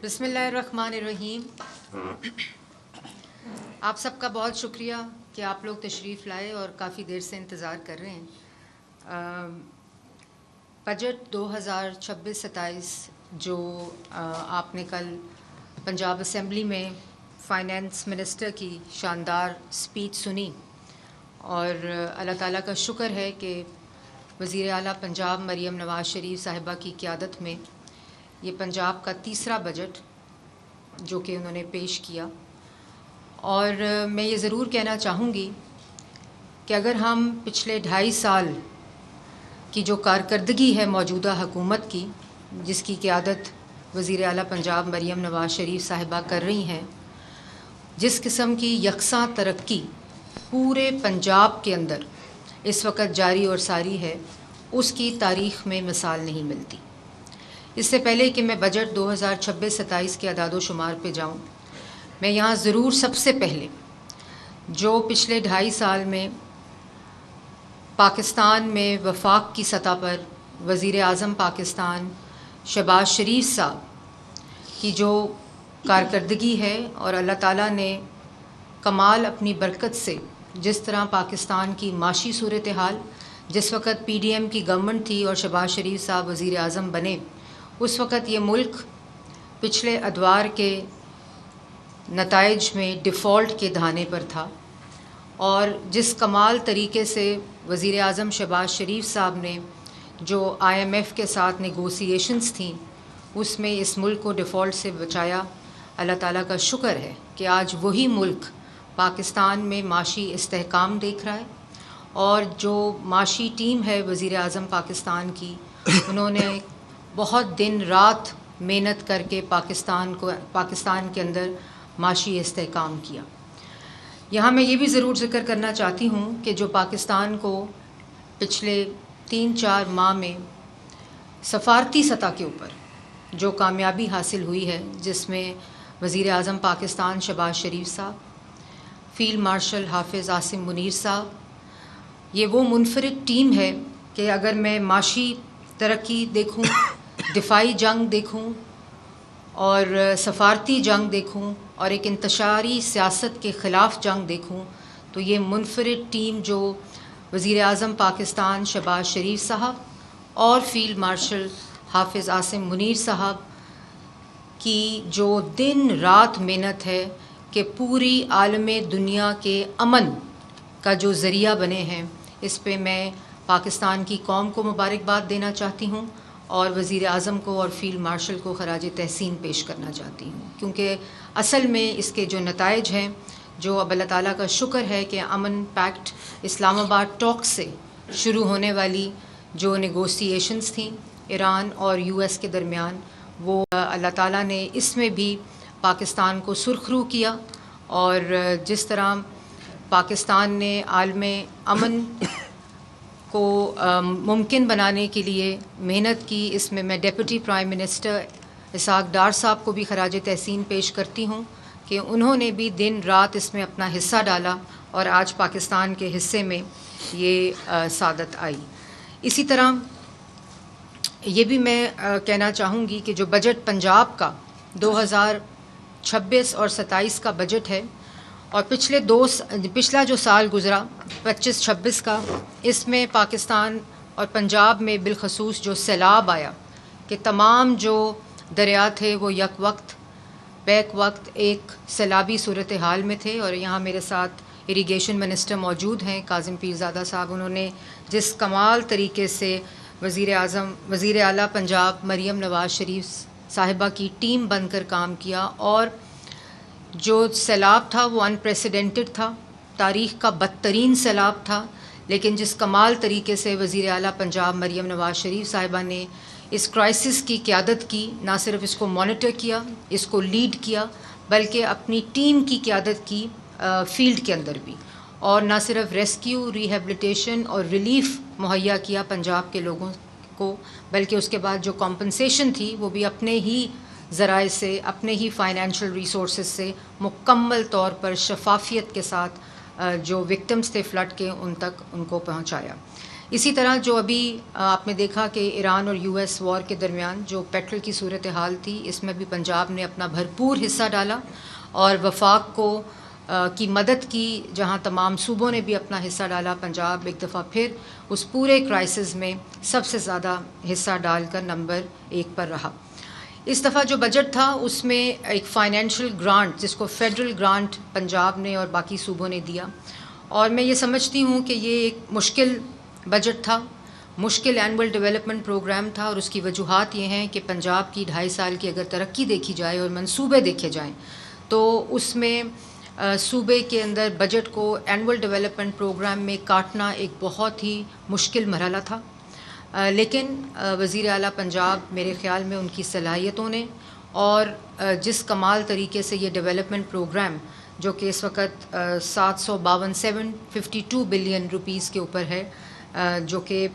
بسم اللہ الرحمن الرحیم. آپ سب کا بہت شکریہ کہ آپ لوگ تشریف لائے اور کافی دیر سے انتظار کر رہے ہیں. بجٹ 2026-27 جو آپ نے کل پنجاب اسمبلی میں فائنانس منسٹر کی شاندار سپیچ سنی، اور اللہ تعالیٰ کا شکر ہے کہ وزیر اعلیٰ پنجاب مریم نواز شریف صاحبہ کی قیادت میں یہ پنجاب کا تیسرا بجٹ جو کہ انہوں نے پیش کیا. اور میں یہ ضرور کہنا چاہوں گی کہ اگر ہم پچھلے 2.5 سال کی جو کارکردگی ہے موجودہ حکومت کی، جس کی قیادت وزیر اعلیٰ پنجاب مریم نواز شریف صاحبہ کر رہی ہیں، جس قسم کی یکساں ترقی پورے پنجاب کے اندر اس وقت جاری اور ساری ہے، اس کی تاریخ میں مثال نہیں ملتی. اس سے پہلے کہ میں بجٹ 2026-27 کے اعداد و شمار پہ جاؤں، میں یہاں ضرور سب سے پہلے جو پچھلے 2.5 سال میں پاکستان میں وفاق کی سطح پر وزیر اعظم پاکستان شہباز شریف صاحب کی جو کارکردگی ہے، اور اللہ تعالیٰ نے کمال اپنی برکت سے جس طرح پاکستان کی معاشی صورتحال، جس وقت پی ڈی ایم کی گورنمنٹ تھی اور شہباز شریف صاحب وزیر اعظم بنے، اس وقت یہ ملک پچھلے ادوار کے نتائج میں ڈیفالٹ کے دھانے پر تھا، اور جس کمال طریقے سے وزیر اعظم شہباز شریف صاحب نے جو IMF کے ساتھ نیگوسیشنز تھیں، اس میں اس ملک کو ڈیفالٹ سے بچایا. اللہ تعالیٰ کا شکر ہے کہ آج وہی ملک پاکستان میں معاشی استحکام دیکھ رہا ہے، اور جو معاشی ٹیم ہے وزیر اعظم پاکستان کی، انہوں نے بہت دن رات محنت کر کے پاکستان کے اندر معاشی استحکام کیا. یہاں میں یہ بھی ضرور ذکر کرنا چاہتی ہوں کہ جو پاکستان کو پچھلے 3-4 ماہ میں سفارتی سطح کے اوپر جو کامیابی حاصل ہوئی ہے، جس میں وزیر اعظم پاکستان شہباز شریف صاحب، فیلڈ مارشل حافظ عاصم منیر صاحب، یہ وہ منفرد ٹیم ہے کہ اگر میں معاشی ترقی دیکھوں، دفاعی جنگ دیکھوں اور سفارتی جنگ دیکھوں اور ایک انتشاری سیاست کے خلاف جنگ دیکھوں، تو یہ منفرد ٹیم جو وزیر اعظم پاکستان شہباز شریف صاحب اور فیلڈ مارشل حافظ عاصم منیر صاحب کی جو دن رات محنت ہے کہ پوری عالم دنیا کے امن کا جو ذریعہ بنے ہیں، اس پہ میں پاکستان کی قوم کو مبارکباد دینا چاہتی ہوں، اور وزیر اعظم کو اور فیلڈ مارشل کو خراج تحسین پیش کرنا چاہتی ہوں، کیونکہ اصل میں اس کے جو نتائج ہیں، جو اب اللہ تعالیٰ کا شکر ہے کہ امن پیکٹ اسلام آباد ٹاک سے شروع ہونے والی جو نیگوسیشنز تھیں ایران اور US کے درمیان، وہ اللہ تعالیٰ نے اس میں بھی پاکستان کو سرخرو کیا، اور جس طرح پاکستان نے عالم امن کو ممکن بنانے کے لیے محنت کی، اس میں میں deputy prime minister Ishaq Dar صاحب کو بھی خراج تحسین پیش کرتی ہوں کہ انہوں نے بھی دن رات اس میں اپنا حصہ ڈالا، اور آج پاکستان کے حصے میں یہ سعادت آئی. اسی طرح یہ بھی میں کہنا چاہوں گی کہ جو بجٹ پنجاب کا 2026 اور 27 کا بجٹ ہے، اور پچھلا جو سال گزرا 25-26 کا، اس میں پاکستان اور پنجاب میں بالخصوص جو سیلاب آیا کہ تمام جو دریا تھے وہ یک وقت بیک وقت ایک سیلابی صورتحال میں تھے. اور یہاں میرے ساتھ اریگیشن منسٹر موجود ہیں کاظم پیرزادہ صاحب، انہوں نے جس کمال طریقے سے وزیر اعلیٰ پنجاب مریم نواز شریف صاحبہ کی ٹیم بن کر کام کیا، اور جو سیلاب تھا وہ انپریسیڈنٹڈ تھا، تاریخ کا بدترین سیلاب تھا، لیکن جس کمال طریقے سے وزیر اعلیٰ پنجاب مریم نواز شریف صاحبہ نے اس کرائسس کی قیادت کی، نہ صرف اس کو مانیٹر کیا، اس کو لیڈ کیا، بلکہ اپنی ٹیم کی قیادت کی فیلڈ کے اندر بھی، اور نہ صرف ریسکیو، ریہیبلیٹیشن اور ریلیف مہیا کیا پنجاب کے لوگوں کو، بلکہ اس کے بعد جو کمپنسیشن تھی وہ بھی اپنے ہی ذرائع سے، اپنے ہی فائنینشیل ریسورسز سے مکمل طور پر شفافیت کے ساتھ جو وکٹمز تھے فلڈ کے، ان تک ان کو پہنچایا. اسی طرح جو ابھی آپ نے دیکھا کہ ایران اور یو ایس وار کے درمیان جو پیٹرول کی صورتحال تھی، اس میں بھی پنجاب نے اپنا بھرپور حصہ ڈالا اور وفاق کو کی مدد کی، جہاں تمام صوبوں نے بھی اپنا حصہ ڈالا. پنجاب ایک دفعہ پھر اس پورے کرائسس میں سب سے زیادہ حصہ ڈال کر نمبر 1 پر رہا. اس دفعہ جو بجٹ تھا اس میں ایک فائنینشیل گرانٹ، جس کو فیڈرل گرانٹ پنجاب نے اور باقی صوبوں نے دیا، اور میں یہ سمجھتی ہوں کہ یہ ایک مشکل بجٹ تھا، مشکل اینول ڈیولپمنٹ پروگرام تھا، اور اس کی وجوہات یہ ہیں کہ پنجاب کی 2.5 سال کی اگر ترقی دیکھی جائے اور منصوبے دیکھے جائیں تو اس میں صوبے کے اندر بجٹ کو اینول ڈیولپمنٹ پروگرام میں کاٹنا ایک بہت ہی مشکل مرحلہ تھا. لیکن وزیر اعلیٰ پنجاب میرے خیال میں ان کی صلاحیتوں نے اور جس کمال طریقے سے یہ ڈیولپمنٹ پروگرام جو کہ اس وقت 752 بلین روپیز کے اوپر ہے، جو کہ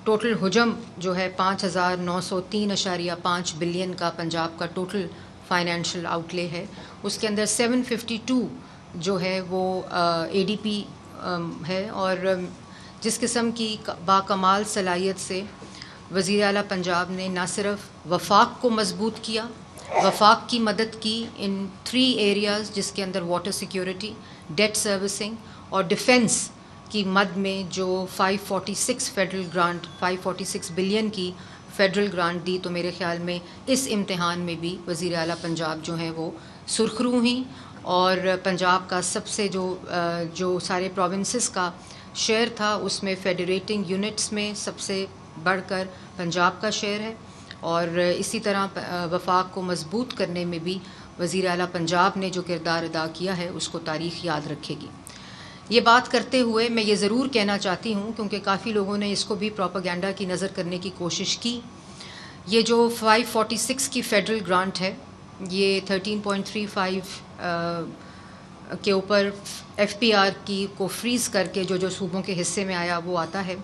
ٹوٹل حجم جو ہے 5,903.5 بلین کا پنجاب کا ٹوٹل فائنینشیل آؤٹ لے ہے، اس کے اندر 752 جو ہے وہ اے ڈی پی ہے. اور جس قسم کی باکمال صلاحیت سے وزیر اعلیٰ پنجاب نے نہ صرف وفاق کو مضبوط کیا، وفاق کی مدد کی ان 3 ایریاز، جس کے اندر واٹر سیکیورٹی، ڈیٹ سروسنگ اور ڈیفنس کی مد میں جو 546 فیڈرل گرانٹ 546 بلین کی فیڈرل گرانٹ دی، تو میرے خیال میں اس امتحان میں بھی وزیر اعلیٰ پنجاب جو ہیں وہ سرخرو ہیں، اور پنجاب کا سب سے جو سارے پروونسز کا شیئر تھا اس میں فیڈریٹنگ یونٹس میں سب سے بڑھ کر پنجاب کا شیئر ہے. اور اسی طرح وفاق کو مضبوط کرنے میں بھی وزیر اعلیٰ پنجاب نے جو کردار ادا کیا ہے اس کو تاریخ یاد رکھے گی. یہ بات کرتے ہوئے میں یہ ضرور کہنا چاہتی ہوں، کیونکہ کافی لوگوں نے اس کو بھی پروپیگنڈا کی نظر کرنے کی کوشش کی، یہ جو 546 کی فیڈرل گرانٹ ہے یہ 13.35 کے اوپر ایف پی آر کی کو فریز کر کے جو صوبوں کے حصے میں آیا وہ آتا ہے.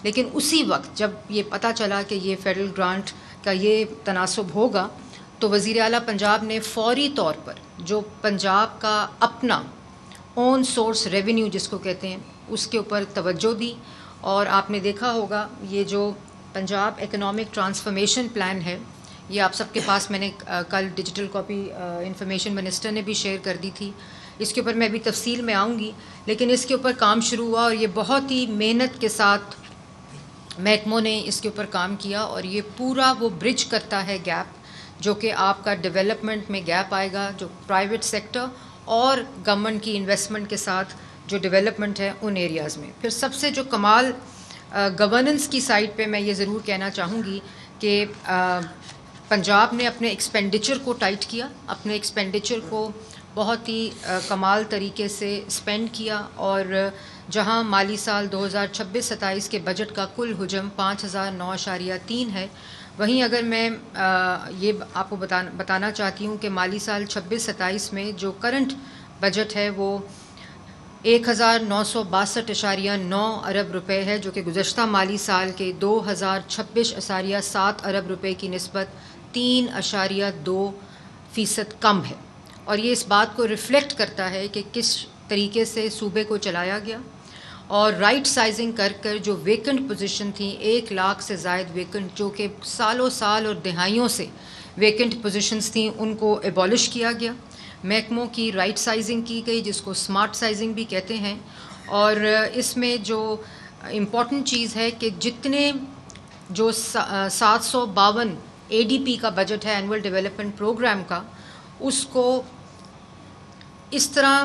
لیکن اسی وقت جب یہ پتہ چلا کہ یہ فیڈرل گرانٹ کا یہ تناسب ہوگا، تو وزیر اعلیٰ پنجاب نے فوری طور پر جو پنجاب کا اپنا اون سورس ریونیو جس کو کہتے ہیں اس کے اوپر توجہ دی. اور آپ نے دیکھا ہوگا یہ جو پنجاب اکنامک ٹرانسفارمیشن پلان ہے، یہ آپ سب کے پاس میں نے کل ڈیجیٹل کاپی انفارمیشن منسٹر نے بھی شیئر کر دی تھی. اس کے اوپر میں بھی تفصیل میں آؤں گی، لیکن اس کے اوپر کام شروع ہوا اور یہ بہت ہی محنت کے ساتھ محکموں نے اس کے اوپر کام کیا، اور یہ پورا وہ برج کرتا ہے گیپ جو کہ آپ کا ڈیولپمنٹ میں گیپ آئے گا، جو پرائیویٹ سیکٹر اور گورنمنٹ کی انویسٹمنٹ کے ساتھ جو ڈیولپمنٹ ہے ان ایریاز میں. پھر سب سے جو کمال گورننس کی سائڈ پہ میں یہ ضرور کہنا چاہوں گی کہ پنجاب نے اپنے ایکسپینڈیچر کو ٹائٹ کیا، اپنے ایکسپینڈیچر کو بہت ہی کمال طریقے سے اسپینڈ کیا، اور جہاں مالی سال 2026-27 کے بجٹ کا کل حجم 5,009.3 ہے، وہیں اگر میں یہ آپ کو بتانا چاہتی ہوں کہ مالی سال 26-27 میں جو کرنٹ بجٹ ہے وہ 1,962.9 ارب روپے ہے، جو کہ گزشتہ مالی سال کے 2,026.7 ارب روپے کی نسبت 3.2% کم ہے. اور یہ اس بات کو ریفلیکٹ کرتا ہے کہ کس طریقے سے صوبے کو چلایا گیا، اور رائٹ سائزنگ کر جو ویکنٹ پوزیشن تھیں 1 لاکھ سے زائد ویکنٹ، جو کہ سالوں سال اور دہائیوں سے ویکنٹ پوزیشنز تھیں، ان کو ایبالش کیا گیا. محکموں کی رائٹ سائزنگ کی گئی، جس کو سمارٹ سائزنگ بھی کہتے ہیں. اور اس میں جو امپورٹنٹ چیز ہے کہ جتنے جو 752 اے ڈی پی کا بجٹ ہے اینول ڈیولپمنٹ پروگرام کا، اس کو اس طرح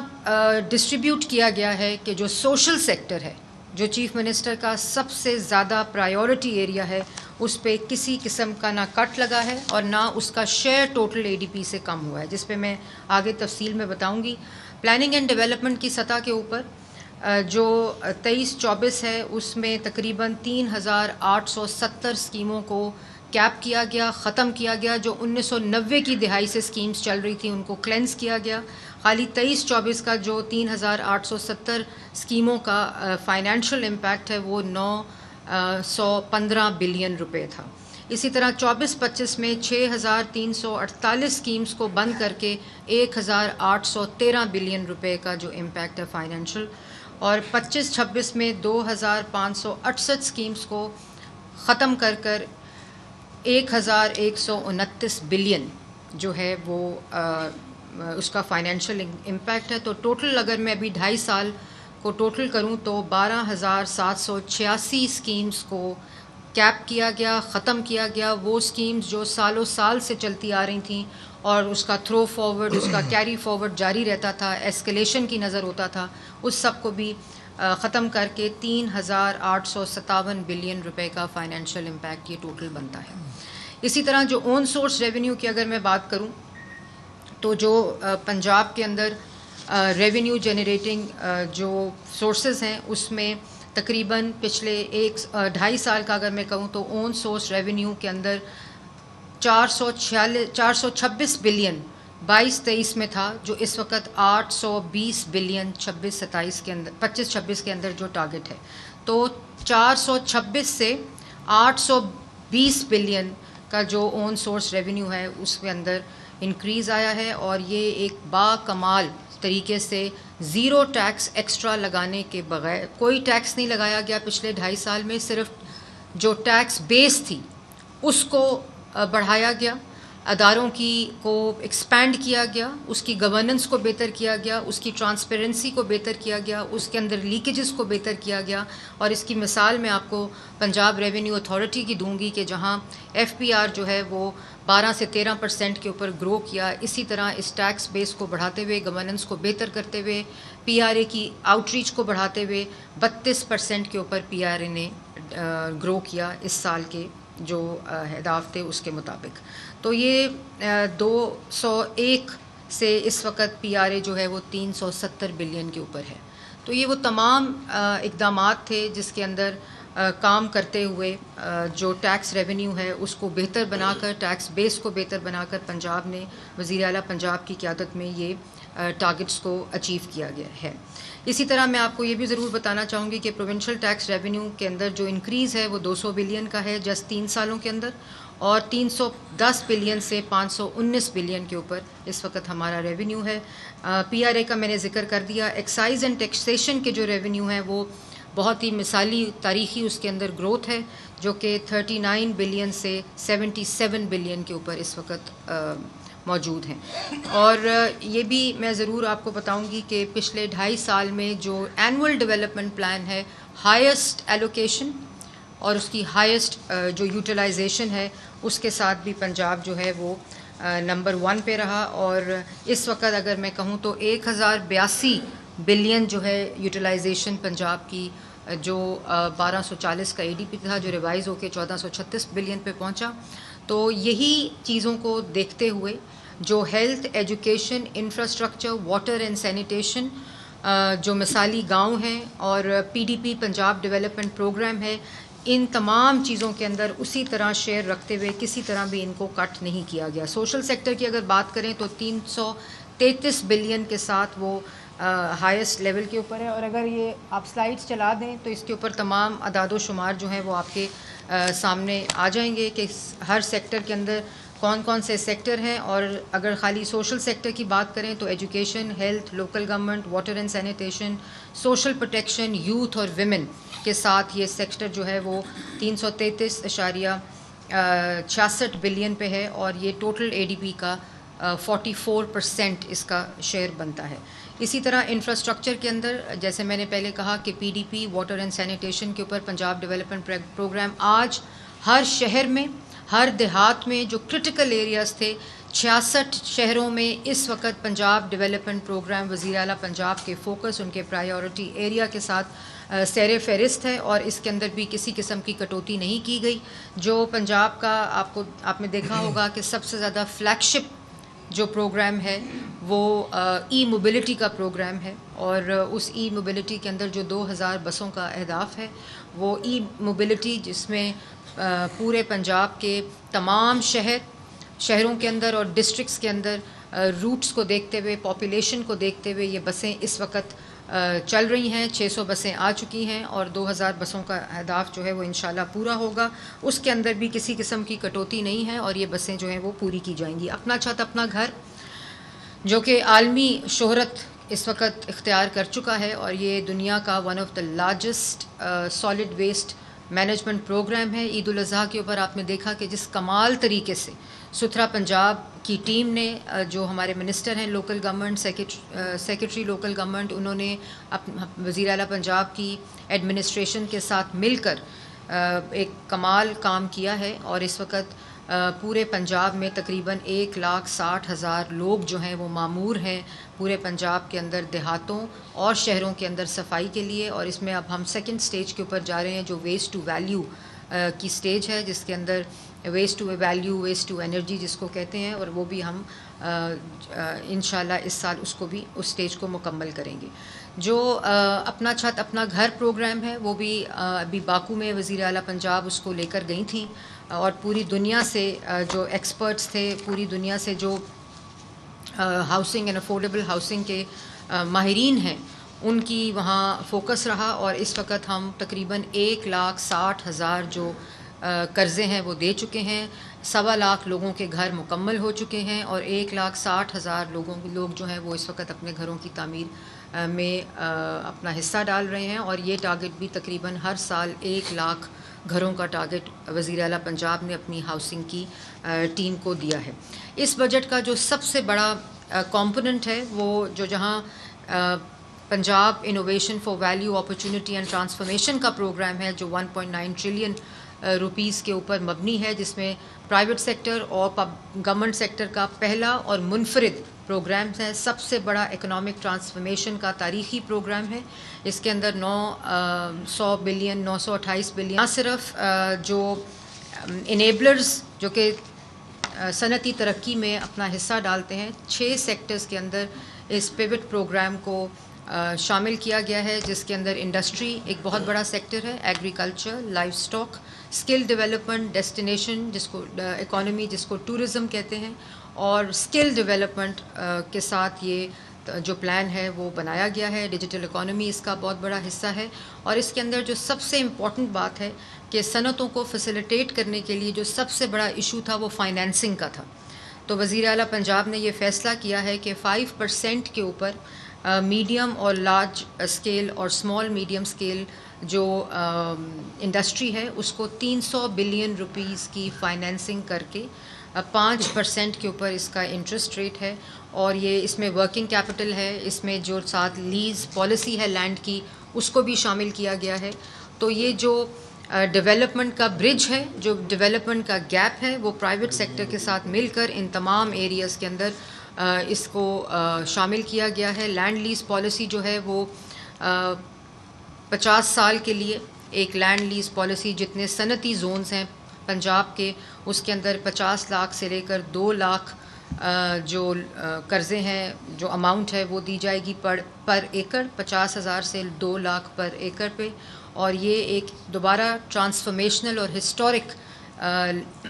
ڈسٹریبیوٹ کیا گیا ہے کہ جو سوشل سیکٹر ہے، جو چیف منسٹر کا سب سے زیادہ پرائیورٹی ایریا ہے، اس پہ کسی قسم کا نہ کٹ لگا ہے اور نہ اس کا شیئر ٹوٹل اے ڈی پی سے کم ہوا ہے، جس پہ میں آگے تفصیل میں بتاؤں گی. پلاننگ اینڈ ڈیولپمنٹ کی سطح کے اوپر جو 23-24 ہے، اس میں تقریباً 3,870 اسکیموں کو کیپ کیا گیا، ختم کیا گیا. جو 1990 کی دہائی سے اسکیمز چل رہی تھیں ان کو کلینز کیا گیا. خالی 23-24 کا جو 3,870 اسکیموں کا فائنینشیل امپیکٹ ہے وہ 915 بلین روپے تھا. اسی طرح 24-25 میں 6,348 اسکیمز کو بند کر کے 1,813 بلین روپے کا جو امپیکٹ ہے فائنینشیل اور 25-26 میں 2568 اسکیمز کو ختم کر 1129 بلین جو ہے وہ اس کا فائنینشیل امپیکٹ ہے. تو ٹوٹل اگر میں ابھی 2.5 سال کو ٹوٹل کروں تو 12,786 اسکیمز کو کیپ کیا گیا, ختم کیا گیا. وہ اسکیمز جو سالوں سال سے چلتی آ رہی تھیں اور اس کا تھرو فارورڈ, اس کا کیری فارورڈ جاری رہتا تھا, ایسکلیشن کی نظر ہوتا تھا, اس سب کو بھی ختم کر کے 3,857 بلین روپے کا فائنینشیل امپیکٹ یہ ٹوٹل بنتا ہے. اسی طرح جو اون سورس ریونیو کی اگر میں بات کروں تو جو پنجاب کے اندر ریونیو جنریٹنگ جو سورسز ہیں اس میں تقریباً پچھلے 2.5 سال کا اگر میں کہوں تو اون سورس ریونیو کے اندر 426 بلین 22-23 میں تھا, جو اس وقت 820 بلین 26-27 کے اندر 25-26 کے اندر جو ٹارگٹ ہے. تو 426 سے 820 بلین کا جو اون سورس ریونیو ہے اس کے اندر انکریز آیا ہے, اور یہ ایک با کمال طریقے سے زیرو ٹیکس ایکسٹرا لگانے کے بغیر, کوئی ٹیکس نہیں لگایا گیا پچھلے 2.5 سال میں, صرف جو ٹیکس بیس تھی اس کو بڑھایا گیا, اداروں کو ایکسپینڈ کیا گیا, اس کی گورننس کو بہتر کیا گیا, اس کی ٹرانسپیرنسی کو بہتر کیا گیا, اس کے اندر لیکیجز کو بہتر کیا گیا. اور اس کی مثال میں آپ کو پنجاب ریونیو اتھارٹی کی دوں گی کہ جہاں ایف پی آر جو ہے وہ 12 سے 13% کے اوپر گرو کیا. اسی طرح اس ٹیکس بیس کو بڑھاتے ہوئے, گورننس کو بہتر کرتے ہوئے, پی آر اے کی آؤٹ ریچ کو بڑھاتے ہوئے 32% کے اوپر پی آر اے نے گرو کیا اس سال کے جو اہداف تھے اس کے مطابق. تو یہ 201 سے اس وقت پی آر اے جو ہے وہ 370 بلین کے اوپر ہے. تو یہ وہ تمام اقدامات تھے جس کے اندر کام کرتے ہوئے جو ٹیکس ریونیو ہے اس کو بہتر بنا کر, ٹیکس بیس کو بہتر بنا کر پنجاب نے وزیر اعلیٰ پنجاب کی قیادت میں یہ ٹارگٹس کو اچیو کیا گیا ہے. اسی طرح میں آپ کو یہ بھی ضرور بتانا چاہوں گی کہ پروونشل ٹیکس ریونیو کے اندر جو انکریز ہے وہ 200 بلین کا ہے جسٹ 3 سالوں کے اندر, اور 310 بلین سے 519 بلین کے اوپر اس وقت ہمارا ریونیو ہے. پی آر اے کا میں نے ذکر کر دیا. ایکسائز اینڈ ٹیکسیشن کے جو ریونیو ہیں وہ بہت ہی مثالی تاریخی اس کے اندر گروتھ ہے, جو کہ 39 بلین سے 77 بلین کے اوپر اس وقت موجود ہیں. اور یہ بھی میں ضرور آپ کو بتاؤں گی کہ پچھلے 2.5 سال میں جو اینول ڈیولپمنٹ پلان ہے, ہائیسٹ ایلوکیشن اور اس کی ہائیسٹ جو یوٹیلائزیشن ہے اس کے ساتھ بھی پنجاب جو ہے وہ نمبر 1 پہ رہا. اور اس وقت اگر میں کہوں تو 1082 بلین جو ہے یوٹیلائزیشن پنجاب کی, جو 1240 کا اے ڈی پی تھا جو ریوائز ہو کے 1436 بلین پہ پہنچا. تو یہی چیزوں کو دیکھتے ہوئے جو health, education, infrastructure, water and sanitation, جو مثالی گاؤں ہیں, اور P D P Punjab development programme ہے, ان تمام چیزوں کے اندر اسی طرح شیئر رکھتے ہوئے کسی طرح بھی ان کو کٹ نہیں کیا گیا. سوشل سیکٹر کی اگر بات کریں تو 333 بلین کے ساتھ وہ ہائیسٹ لیول کے اوپر ہے. اور اگر یہ آپ سلائڈس چلا دیں تو اس کے اوپر تمام اعداد و شمار جو ہیں وہ آپ کے سامنے آ جائیں گے کہ ہر سیکٹر کے اندر کون کون سے سیکٹر ہیں. اور اگر خالی سوشل سیکٹر کی بات کریں تو education, health, local government, water and sanitation, social protection, youth اور ویمن کے ساتھ یہ سیکٹر جو ہے وہ 333.66 بلین پہ ہے, اور یہ ٹوٹل اے ڈی پی کا 44% اس کا شیئر بنتا ہے. اسی طرح انفراسٹرکچر کے اندر جیسے میں نے پہلے کہا کہ پی D P, water and sanitation کے اوپر پنجاب ڈیولپمنٹ پروگرام آج ہر شہر میں, ہر دیہات میں جو کرٹیکل ایریاز تھے 66 شہروں میں اس وقت پنجاب ڈیولپمنٹ پروگرام وزیر اعلیٰ پنجاب کے فوکس, ان کے پرائیورٹی ایریا کے ساتھ سیر فہرست ہے, اور اس کے اندر بھی کسی قسم کی کٹوتی نہیں کی گئی. جو پنجاب کا آپ نے دیکھا ہوگا کہ سب سے زیادہ فلیگ شپ جو پروگرام ہے وہ ای موبلٹی کا پروگرام ہے, اور اس ای موبلٹی کے اندر جو 2000 بسوں کا اہداف ہے وہ ای موبلٹی جس میں پورے پنجاب کے تمام شہروں کے اندر اور ڈسٹرکٹس کے اندر روٹس کو دیکھتے ہوئے, پاپولیشن کو دیکھتے ہوئے یہ بسیں اس وقت چل رہی ہیں. 600 بسیں آ چکی ہیں اور 2000 بسوں کا اہداف جو ہے وہ انشاءاللہ پورا ہوگا. اس کے اندر بھی کسی قسم کی کٹوتی نہیں ہے, اور یہ بسیں جو ہیں وہ پوری کی جائیں گی. اپنا چھت اپنا گھر جو کہ عالمی شہرت اس وقت اختیار کر چکا ہے، اور یہ دنیا کا one of the largest solid waste management programme ہے۔ عید الاضحیٰ کے اوپر آپ نے دیکھا کہ جس کمال طریقے سے ستھرا پنجاب کی ٹیم نے، جو ہمارے منسٹر ہیں local government secretary local government, انہوں نے وزیر اعلیٰ پنجاب کی ایڈمنسٹریشن کے ساتھ مل کر ایک کمال کام کیا ہے، اور اس وقت پورے پنجاب میں تقریباً 1,60,000 لوگ جو ہیں وہ مامور ہیں پورے پنجاب کے اندر دیہاتوں اور شہروں کے اندر صفائی کے لیے۔ اور اس میں اب ہم سیکنڈ سٹیج کے اوپر جا رہے ہیں، جو ویسٹ ٹو ویلیو کی سٹیج ہے، جس کے اندر waste to value, waste to energy جس کو کہتے ہیں، اور وہ بھی ہم انشاءاللہ اس سال اس کو بھی اس سٹیج کو مکمل کریں گے۔ جو اپنا چھت اپنا گھر پروگرام ہے، وہ بھی ابھی باکو میں وزیر اعلیٰ پنجاب اس کو لے کر گئی تھیں، اور پوری دنیا سے جو ایکسپرٹس تھے، پوری دنیا سے جو ہاؤسنگ اینڈ افورڈیبل ہاؤسنگ کے ماہرین ہیں، ان کی وہاں فوکس رہا، اور اس وقت ہم تقریباً 1,60,000 جو قرضے ہیں وہ دے چکے ہیں، 1.25 لاکھ لوگوں کے گھر مکمل ہو چکے ہیں، اور 1,60,000 لوگ جو ہیں وہ اس وقت اپنے گھروں کی تعمیر میں اپنا حصہ ڈال رہے ہیں، اور یہ ٹارگٹ بھی تقریباً ہر سال 1 لاکھ گھروں کا ٹارگٹ وزیر اعلیٰ پنجاب نے اپنی ہاؤسنگ کی ٹیم کو دیا ہے۔ اس بجٹ کا جو سب سے بڑا کمپوننٹ ہے، وہ جہاں Punjab innovation for value opportunity and transformation کا پروگرام ہے، جو 1.9 ٹریلین روپیز کے اوپر مبنی ہے، جس میں پرائیویٹ سیکٹر اور گورنمنٹ سیکٹر کا پہلا اور منفرد پروگرام ہے، سب سے بڑا اکنامک ٹرانسفارمیشن کا تاریخی پروگرام ہے۔ اس کے اندر 928 بلین، نہ صرف جو انیبلرز جو کہ صنعتی ترقی میں اپنا حصہ ڈالتے ہیں، 6 سیکٹرز کے اندر اس پیوٹ پروگرام کو شامل کیا گیا ہے، جس کے اندر انڈسٹری ایک بہت بڑا سیکٹر ہے، agriculture, life stock, skill development, destination جس کو اکانومی جس کو ٹورزم کہتے ہیں، اور اسکل ڈیولپمنٹ کے ساتھ یہ جو پلان ہے وہ بنایا گیا ہے۔ ڈیجیٹل اکانومی اس کا بہت بڑا حصہ ہے، اور اس کے اندر جو سب سے امپورٹنٹ بات ہے کہ صنعتوں کو فیسیلیٹیٹ کرنے کے لیے جو سب سے بڑا ایشو تھا وہ فائنینسنگ کا تھا۔ تو وزیر اعلیٰ پنجاب نے یہ فیصلہ کیا ہے کہ 5% کے اوپر میڈیم اور لارج اسکیل اور اسمال میڈیم اسکیل جو انڈسٹری ہے، اس کو 300 بلین روپیز کی فائنینسنگ کر کے 5% کے اوپر اس کا انٹرسٹ ریٹ ہے، اور یہ اس میں ورکنگ کیپٹل ہے، اس میں جو ساتھ لیز پالیسی ہے لینڈ کی اس کو بھی شامل کیا گیا ہے۔ تو یہ جو ڈیولپمنٹ کا برج ہے، جو ڈیولپمنٹ کا گیپ ہے، وہ پرائیویٹ سیکٹر کے ساتھ مل کر ان تمام ایریاز کے اندر اس کو شامل کیا گیا ہے۔ لینڈ لیز پالیسی جو ہے وہ 50 سال کے لیے ایک لینڈ لیز پالیسی، جتنے صنعتی زونز ہیں پنجاب کے، اس کے اندر 50 لاکھ سے لے کر 2 لاکھ جو قرضے ہیں، جو اماؤنٹ ہے وہ دی جائے گی پر ایکڑ، 50,000 سے 2 لاکھ پر ایکڑ پہ، اور یہ ایک دوبارہ ٹرانسفارمیشنل اور ہسٹورک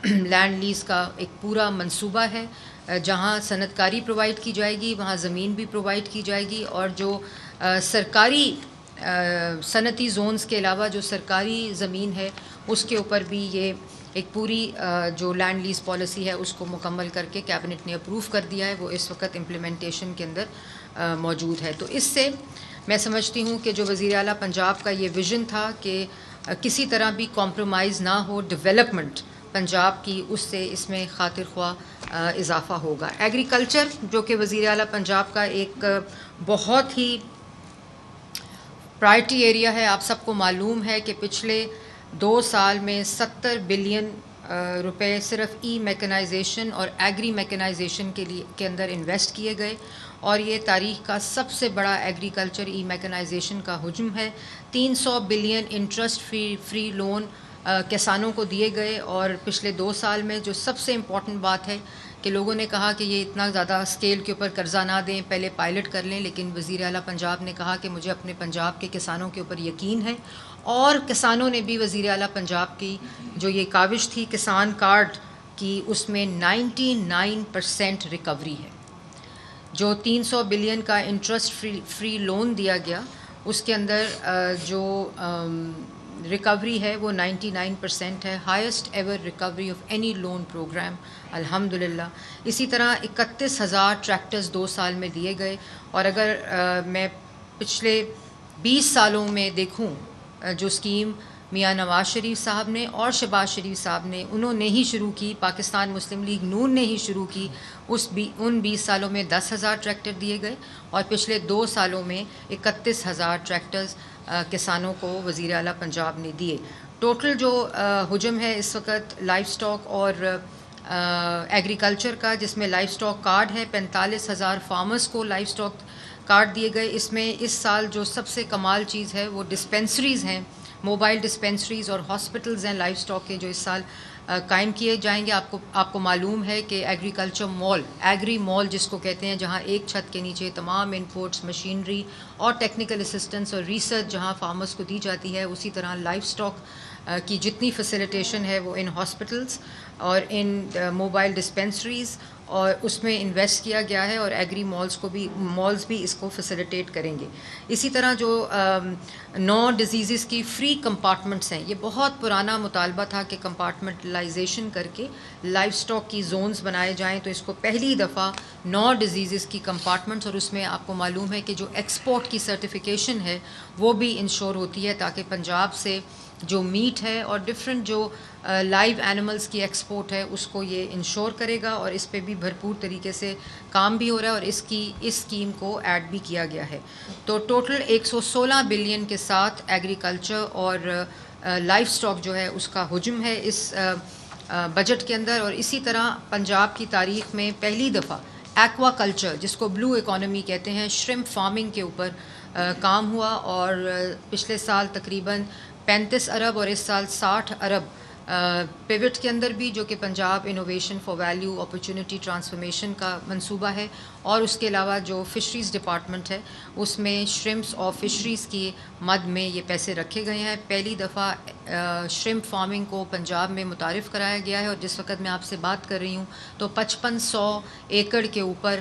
لینڈ لیز کا ایک پورا منصوبہ ہے، جہاں صنعت کاری پرووائڈ کی جائے گی، وہاں زمین بھی پرووائڈ کی جائے گی، اور جو سرکاری صنعتی زونز کے علاوہ جو سرکاری زمین ہے اس کے اوپر بھی یہ ایک پوری جو لینڈ لیز پالیسی ہے اس کو مکمل کر کے کیبنٹ نے اپروو کر دیا ہے، وہ اس وقت امپلیمنٹیشن کے اندر موجود ہے۔ تو اس سے میں سمجھتی ہوں کہ جو وزیر اعلیٰ پنجاب کا یہ ویژن تھا کہ کسی طرح بھی کمپرومائز نہ ہو ڈیولپمنٹ پنجاب کی، اس سے اس میں خاطر خواہ اضافہ ہوگا۔ ایگریکلچر جو کہ وزیر اعلیٰ پنجاب کا ایک بہت ہی پرائرٹی ایریا ہے، آپ سب کو معلوم ہے کہ پچھلے 2 سال میں 70 بلین روپے صرف ای میکنائزیشن اور ایگری میکنائزیشن کے اندر انویسٹ کیے گئے، اور یہ تاریخ کا سب سے بڑا ایگریکلچر ای میکنائزیشن کا حجم ہے۔ 300 بلین انٹرسٹ فری لون کسانوں کو دیے گئے، اور پچھلے 2 سال میں جو سب سے امپورٹنٹ بات ہے کہ لوگوں نے کہا کہ یہ اتنا زیادہ اسکیل کے اوپر قرضہ نہ دیں، پہلے پائلٹ کر لیں، لیکن وزیر اعلیٰ پنجاب نے کہا کہ مجھے اپنے پنجاب کے کسانوں کے اوپر یقین ہے، اور کسانوں نے بھی وزیر اعلیٰ پنجاب کی جو یہ کاوش تھی کسان کارڈ کی، اس میں 99% ریکوری ہے۔ جو 300 بلین کا انٹرسٹ فری لون دیا گیا، اس کے اندر جو ریکوری ہے وہ 99% ہے، highest ever recovery of any loan programme الحمدللہ. اسی طرح 31,000 ٹریکٹرز 2 سال میں دیے گئے. اور اگر میں پچھلے 20 سالوں میں دیکھوں جو اسکیم میاں نواز شریف صاحب نے اور شہباز شریف صاحب نے انہوں نے ہی شروع کی، پاکستان مسلم لیگ نون نے ہی شروع کی، ان 20 سالوں میں 10,000 ٹریکٹر دیے گئے اور پچھلے 2 سالوں میں 31,000 ٹریکٹرز کسانوں کو وزیر اعلیٰ پنجاب نے دیے. ٹوٹل جو حجم ہے اس وقت لائف سٹاک اور ایگریکلچر کا، جس میں لائف سٹاک کارڈ ہے 45,000 فارمرز کو لائف سٹاک کارڈ دیے گئے. اس میں اس سال جو سب سے کمال چیز ہے وہ ڈسپینسریز ہیں، موبائل ڈسپینسریز اور ہاسپٹلز ہیں لائف سٹاک کے جو اس سال قائم کیے جائیں گے. آپ کو معلوم ہے کہ ایگریکلچر مال، ایگری مال جس کو کہتے ہیں، جہاں ایک چھت کے نیچے تمام انپوٹس، مشینری اور ٹیکنیکل اسسٹنس اور ریسرچ جہاں فارمرز کو دی جاتی ہے، اسی طرح لائف سٹاک کی جتنی فیسیلیٹیشن ہے وہ ان ہاسپٹلز اور ان موبائل ڈسپینسریز اور اس میں انویسٹ کیا گیا ہے، اور ایگری مالز بھی اس کو فیسیلیٹیٹ کریں گے. اسی طرح جو 9 ڈیزیزز کی فری کمپارٹمنٹس ہیں، یہ بہت پرانا مطالبہ تھا کہ کمپارٹمنٹلائزیشن کر کے لائف سٹاک کی زونز بنائے جائیں، تو اس کو پہلی دفعہ 9 ڈیزیزز کی کمپارٹمنٹس، اور اس میں آپ کو معلوم ہے کہ جو ایکسپورٹ کی سرٹیفیکیشن ہے وہ بھی انشور ہوتی ہے، تاکہ پنجاب سے جو میٹ ہے اور ڈفرینٹ جو لائیو اینیملز کی ایکسپورٹ ہے اس کو یہ انشور کرے گا. اور اس پہ بھی بھرپور طریقے سے کام بھی ہو رہا ہے اور اس اسکیم کو ایڈ بھی کیا گیا ہے. تو ٹوٹل 116 بلین کے ساتھ ایگریکلچر اور لائف سٹاک جو ہے اس کا حجم ہے اس بجٹ کے اندر. اور اسی طرح پنجاب کی تاریخ میں پہلی دفعہ ایکوا کلچر، جس کو بلو اکانومی کہتے ہیں، شرمپ فارمنگ کے اوپر کام ہوا، اور پچھلے سال تقریباً 35 ارب اور اس سال 60 ارب پیوٹ کے اندر بھی، جو کہ Punjab innovation for value opportunity transformation کا منصوبہ ہے. اور اس کے علاوہ جو فشریز ڈپارٹمنٹ ہے اس میں شرمپس اور فشریز کی مد میں یہ پیسے رکھے گئے ہیں. پہلی دفعہ شرمپ فارمنگ کو پنجاب میں متعارف کرایا گیا ہے، اور جس وقت میں آپ سے بات کر رہی ہوں تو 5500 ایکڑ کے اوپر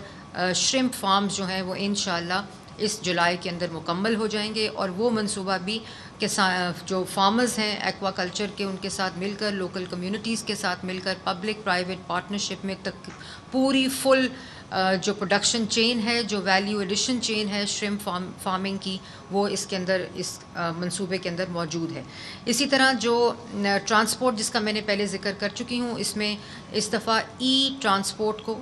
شرمپ فارمز جو ہیں وہ انشاءاللہ اس جولائی کے اندر مکمل ہو جائیں گے. اور وہ منصوبہ بھی جو فارمرز ہیں ایکوا کلچر کے، ان کے ساتھ مل کر، لوکل کمیونٹیز کے ساتھ مل کر، پبلک پرائیویٹ پارٹنرشپ میں پوری فل جو پروڈکشن چین ہے، جو ویلیو ایڈیشن چین ہے شرمپ فارمنگ کی، وہ اس کے اندر اس منصوبے کے اندر موجود ہے. اسی طرح جو ٹرانسپورٹ جس کا میں نے پہلے ذکر کر چکی ہوں، اس میں اس دفعہ ای ٹرانسپورٹ کو،